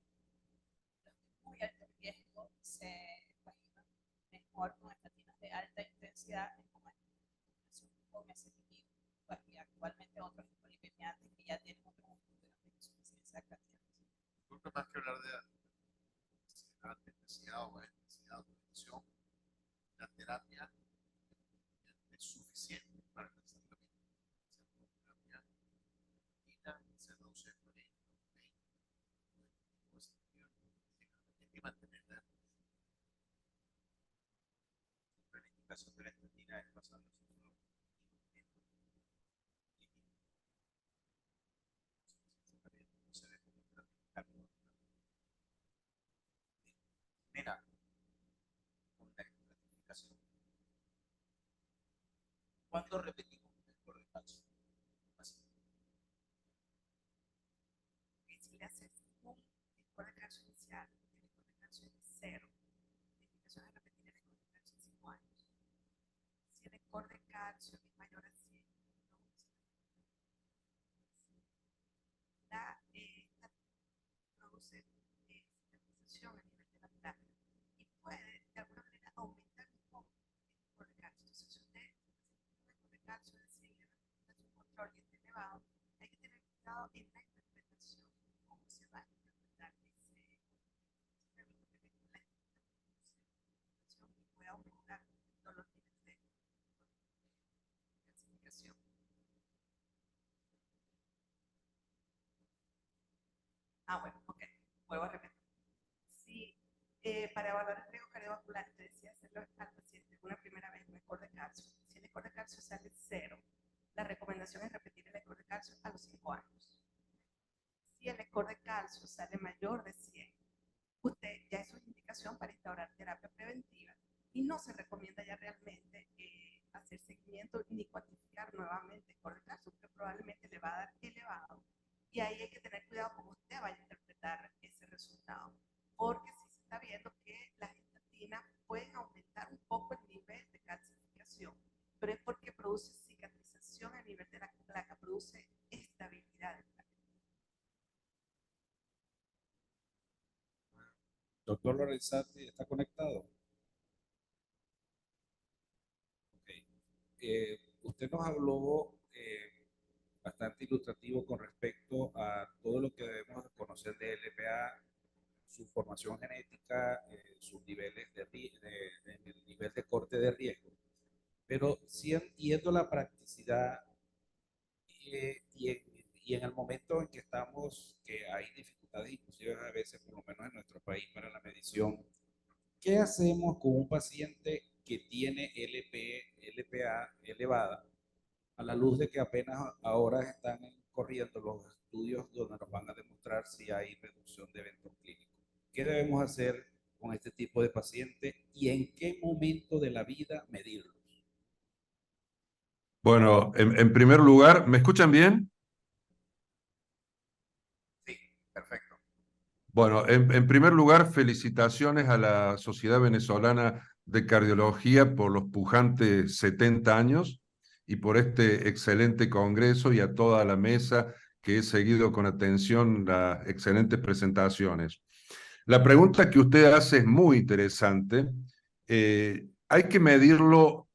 los de muy alto riesgo se compaginan mejor con estatinas de alta intensidad en combinación con ezetimibe, y actualmente otros hipolipemiantes que ya tienen otros estudios de insuficiencia cardíaca. Creo que más que hablar de alta intensidad o baja intensidad o prevención, la terapia es suficiente para el tratamiento. La terapia se reduce el manejo hay que mantener la planificación de la estatina es basada en mira, con la estratificación. ¿Cuánto repetimos por el calcio? Si le haces un score de calcio inicial, el score de calcio es 0, la indicación es repetir el score de calcio en 5 años. Si el score de calcio es mayor a 100, la produce cicatrización a nivel de la placa y puede de alguna manera aumentar un poco el score de calcio. Entonces, si usted tiene un score de calcio de 100 y un control y está elevado, hay que tener cuidado en la interpretación, cómo se va a interpretar y puede aumentar todos los niveles de calcificación. Bueno, ok, vuelvo a repetir. Si para evaluar el riesgo cardiovascular te decía hacerlo al paciente una primera vez un score de calcio, si el score de calcio sale 0, la recomendación es repetir el score de calcio a los 5 años. Si el score de calcio sale mayor de 100, usted ya es una indicación para instaurar terapia preventiva y no se recomienda ya realmente hacer seguimiento ni cuantificar nuevamente el score de calcio, porque probablemente le va a dar elevado. Y ahí hay que tener cuidado cómo usted vaya a interpretar ese resultado, porque si se está viendo que las estatinas pueden aumentar un poco el nivel de calcificación, pero es porque produce cicatrización a nivel de la placa, produce estabilidad de placa. Doctor Lorenzati, ¿está conectado? Okay. Usted nos habló bastante ilustrativo con respecto a todo lo que debemos conocer de LPA, su formación genética, sus niveles el nivel de corte de riesgo. Pero yendo a la practicidad y en el momento en que estamos, que hay dificultades dificultades, inclusive a veces, por lo menos en nuestro país, para la medición. ¿Qué hacemos con un paciente que tiene LPA elevada, a la luz de que apenas ahora están corriendo los estudios donde nos van a demostrar si hay reducción de eventos clínicos? ¿Qué debemos hacer con este tipo de pacientes y en qué momento de la vida medirlos? Bueno, en primer lugar, ¿me escuchan bien? Sí, perfecto. Bueno, en primer lugar, felicitaciones a la Sociedad Venezolana de Cardiología por los pujantes 70 años y por este excelente congreso y a toda la mesa que he seguido con atención las excelentes presentaciones. La pregunta que usted hace es muy interesante. Hay que medirlo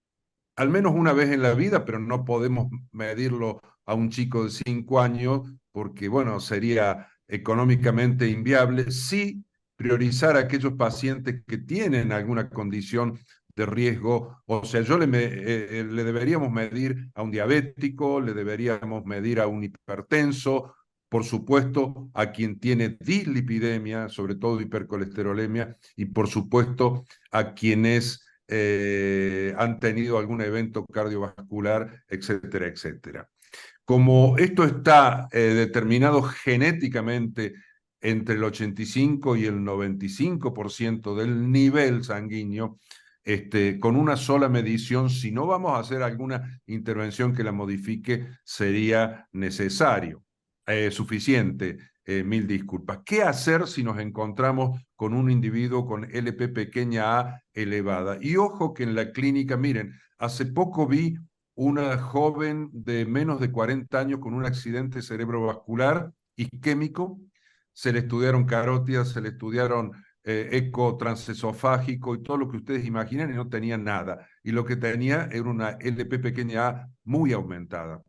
al menos una vez en la vida, pero no podemos medirlo a un chico de 5 años porque, bueno, sería económicamente inviable. Sí, priorizar a aquellos pacientes que tienen alguna condición de riesgo. O sea, le deberíamos medir a un diabético, le deberíamos medir a un hipertenso, por supuesto, a quien tiene dislipidemia, sobre todo hipercolesterolemia, y por supuesto, a quienes han tenido algún evento cardiovascular, etcétera, etcétera. Como esto está determinado genéticamente entre el 85 y el 95% del nivel sanguíneo, con una sola medición, si no vamos a hacer alguna intervención que la modifique, sería necesario, suficiente. Mil disculpas. ¿Qué hacer si nos encontramos con un individuo con LP pequeña a elevada? Y ojo que en la clínica, miren, hace poco vi una joven de menos de 40 años con un accidente cerebrovascular isquémico. Se le estudiaron carótidas, se le estudiaron eco transesofágico y todo lo que ustedes imaginan y no tenía nada. Y lo que tenía era una LP pequeña a muy aumentada.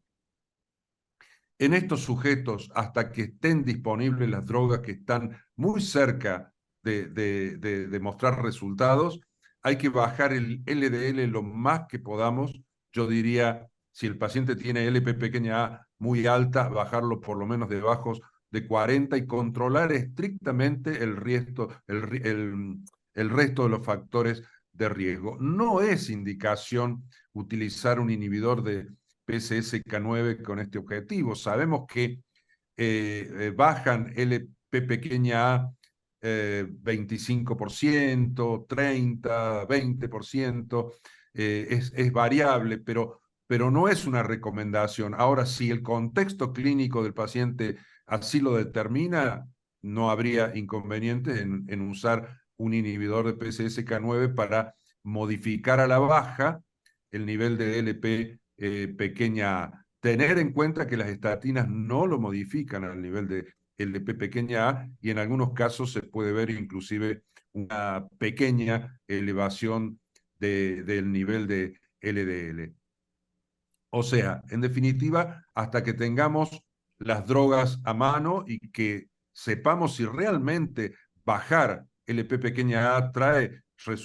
En estos sujetos, hasta que estén disponibles las drogas que están muy cerca de mostrar resultados, hay que bajar el LDL lo más que podamos. Yo diría, si el paciente tiene LP pequeña a muy alta, bajarlo por lo menos debajo de 40 y controlar estrictamente el resto de los factores de riesgo. No es indicación utilizar un inhibidor de PCSK9 con este objetivo. Sabemos que bajan LP pequeña a 25%, 30%, 20%, es variable, pero no es una recomendación. Ahora, si el contexto clínico del paciente así lo determina, no habría inconvenientes en usar un inhibidor de PCSK9 para modificar a la baja el nivel de LP pequeña a. Tener en cuenta que las estatinas no lo modifican al nivel de LP pequeña a y en algunos casos se puede ver inclusive una pequeña elevación del nivel de LDL. O sea, en definitiva, hasta que tengamos las drogas a mano y que sepamos si realmente bajar LP pequeña a trae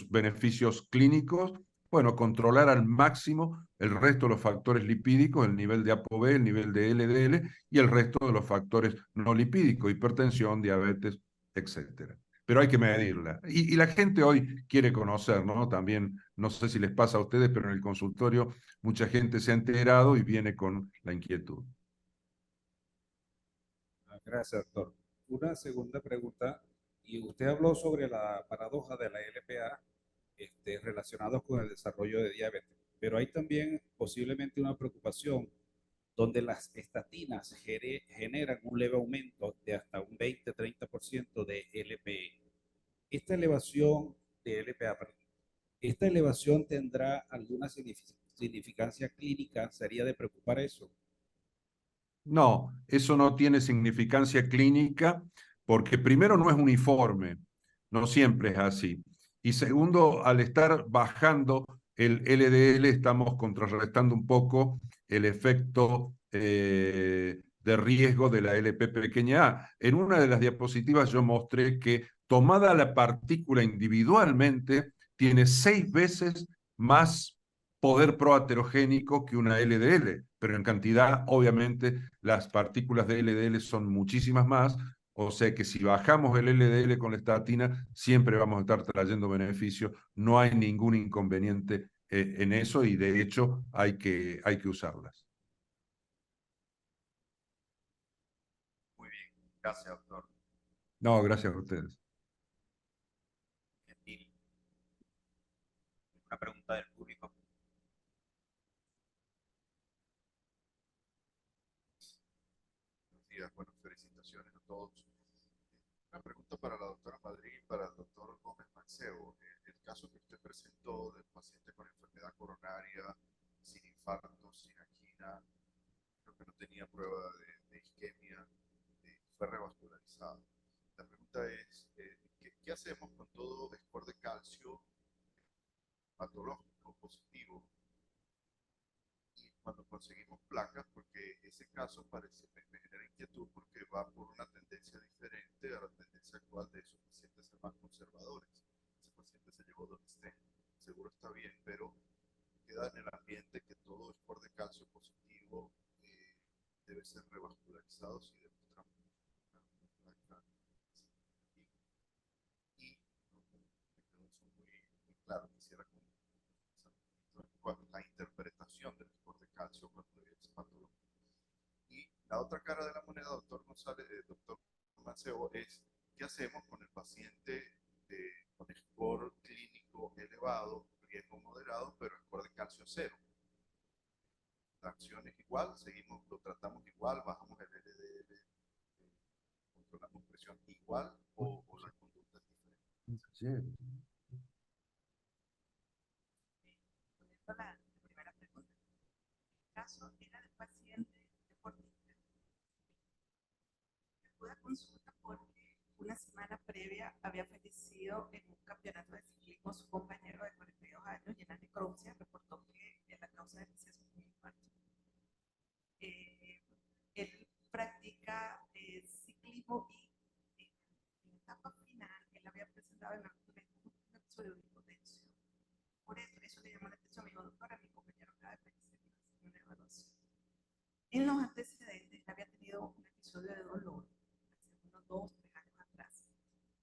beneficios clínicos, bueno, controlar al máximo el resto de los factores lipídicos, el nivel de ApoB, el nivel de LDL y el resto de los factores no lipídicos, hipertensión, diabetes, etcétera. Pero hay que medirla. Y la gente hoy quiere conocer, ¿no? También, no sé si les pasa a ustedes, pero en el consultorio mucha gente se ha enterado y viene con la inquietud. Gracias, doctor. Una segunda pregunta, y usted habló sobre la paradoja de la LPA relacionados con el desarrollo de diabetes, pero hay también posiblemente una preocupación donde las estatinas generan un leve aumento de hasta un 20-30% de LPE. Esta elevación de LPA, perdón, ¿esta elevación tendrá alguna significancia clínica? ¿Sería de preocupar eso? No, eso no tiene significancia clínica porque primero no es uniforme, no siempre es así. Y segundo, al estar bajando el LDL, estamos contrarrestando un poco el efecto de riesgo de la LP pequeña a. En una de las diapositivas yo mostré que tomada la partícula individualmente, tiene 6 veces más poder proaterogénico que una LDL, pero en cantidad, obviamente, las partículas de LDL son muchísimas más, O sea que si bajamos el LDL con la estatina, siempre vamos a estar trayendo beneficios. No hay ningún inconveniente en eso y de hecho hay que usarlas. Muy bien, gracias, doctor. No, gracias a ustedes. Gentil. Una pregunta del público. Buenos días, bueno, felicitaciones a todos. Una pregunta para la doctora Madrid y para el doctor Gómez Mancebo. El caso que usted presentó del paciente con enfermedad coronaria, sin infarto, sin angina, creo que no tenía prueba de isquemia, fue revascularizado. La pregunta es, ¿qué hacemos con todo score de calcio patológico positivo y cuando conseguimos placas? Porque ese caso me genera inquietud porque va por una tendencia diferente a la tendencia actual de esos pacientes ser más conservadores. Ese paciente se llevó Donestén, seguro está bien, pero queda en el ambiente que todo score de calcio positivo debe ser revascularizado si demostramos una placa y no son muy claro. Quisiera la interpretación del score de calcio cuando es patológico. Y la otra cara de la moneda, doctor González, doctor Mancebo, es qué hacemos con el paciente con score clínico elevado, riesgo moderado, pero score de calcio cero. La acción es igual, seguimos, lo tratamos igual, bajamos el LDL, controlamos presión igual o la conducta es diferente. Sí. Respondiendo a la primera pregunta, el caso era de paciente deportista. Acude a consulta porque una semana previa había fallecido en un campeonato de ciclismo su compañero de 42 años y en la necropsia reportó que la causa del deceso fue un infarto. Él practica ciclismo y en la etapa final él había presentado en un episodio de hipotensión. Por eso le llamó la atención a mi doctora, mi compañero acaba de fallecer en una evaluación. En los antecedentes él había tenido un episodio de dolor hace unos 2-3 años atrás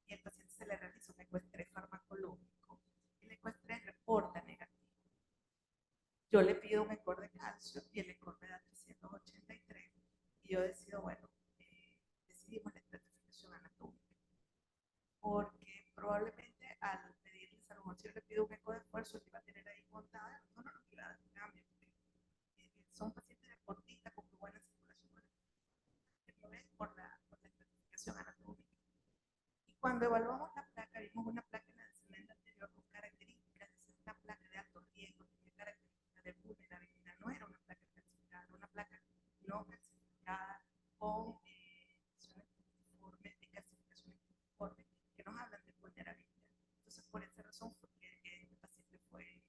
y el paciente se le realizó un ecuestrés farmacológico y el ecuestrés reporta negativo. Yo le pido un ECOR de calcio y el ECOR me da 383 y yo decido, bueno, decidimos la estratificación anatómica porque probablemente al pedirles, a lo mejor si yo le pido un eco de esfuerzo, él iba a tener ahí montada, no le iba a dar un cambio, son pacientes deportistas con muy buena circulación, que lo ven por la estratificación anatómica. Y cuando evaluamos la placa, vimos una placa en la descendente anterior con características de ser una placa de alto riesgo, tenía características de vulnerabilidad, no era una placa calcificada, era una placa no calcificada con de calcificaciones uniformes que nos hablan de vulnerabilidad. Entonces, por esa razón fue que el paciente fue.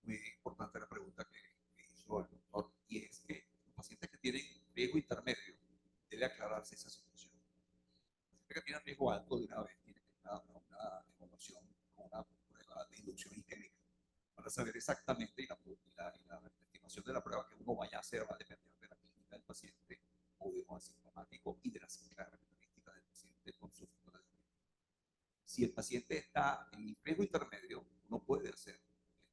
Muy importante la pregunta que hizo el doctor, y es que los pacientes que tienen riesgo intermedio debe aclararse esa situación. Los pacientes que tienen riesgo alto de una vez tienen que estar a una evaluación con una prueba de inducción isquémica para saber exactamente y la estimación de la prueba que uno vaya a hacer va a depender de la clínica del paciente o de lo asintomático y de las características del paciente con su factor de riesgo. Si el paciente está en riesgo intermedio, uno puede hacer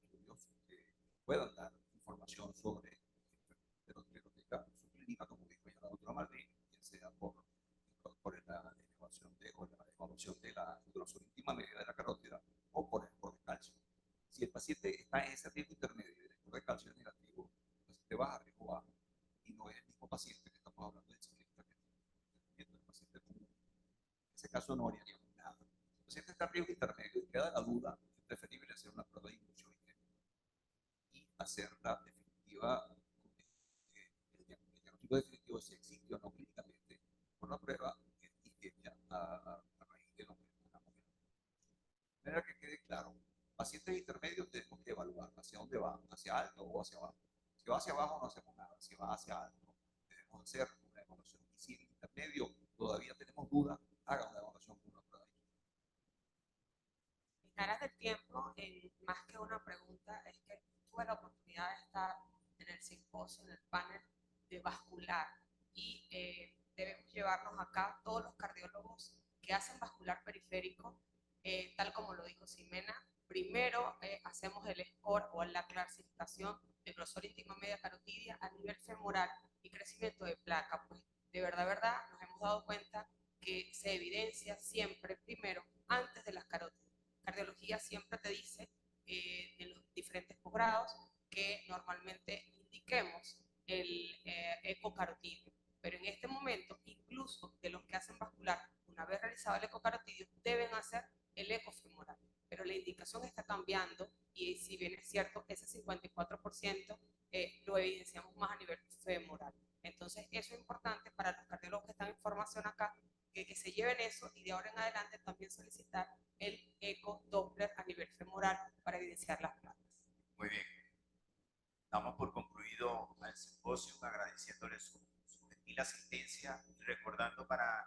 estudios que puedan dar información sobre de lo que tenga su clínica, como dijo ya la doctora Martín, ya sea por la evaluación de la grosor íntima media de la carótida o por el score de calcio. Si el paciente está en ese riesgo intermedio y el score de calcio es negativo, el paciente baja a riesgo bajo y no es el mismo paciente que estamos hablando del ciclista que tiene el paciente común. En ese caso no haríamos nada. Si el paciente está en riesgo intermedio y queda la duda, es preferible hacer una prueba de inducción isquémica y hacerla definitiva, el diagnóstico definitivo si existe o no clínicamente, con una prueba isquemia a raíz de lo que estamos viendo. De manera que quede claro, pacientes intermedios tenemos que evaluar hacia dónde va, hacia alto o hacia abajo. Si va hacia abajo no hacemos nada, si va hacia alto debemos hacer una evaluación. Y si en intermedio todavía tenemos dudas, haga una evaluación con una prueba. En caras del tiempo, más que una pregunta, es que tuve la oportunidad de estar en el simposio, en el panel de vascular y debemos llevarnos acá todos los cardiólogos que hacen vascular periférico, tal como lo dijo Ximena. Primero hacemos el score o la clasificación de grosor íntima media carotidia a nivel femoral y crecimiento de placa. Pues de verdad nos hemos dado cuenta que se evidencia siempre primero antes de las carótidas. Cardiología siempre te dice en los diferentes posgrados que normalmente indiquemos el ecocarotidio, pero en este momento incluso de los que hacen vascular, una vez realizado el ecocarotidio, deben hacer el ecofemoral, pero la indicación está cambiando y si bien es cierto, ese 54% lo evidenciamos más a nivel femoral. Entonces eso es importante para los cardiólogos que están en formación acá, que se lleven eso y de ahora en adelante también solicitar el eco Doppler a nivel femoral para evidenciar las placas. Muy bien. Damos por concluido al simposio agradeciéndole su gentil asistencia y recordando para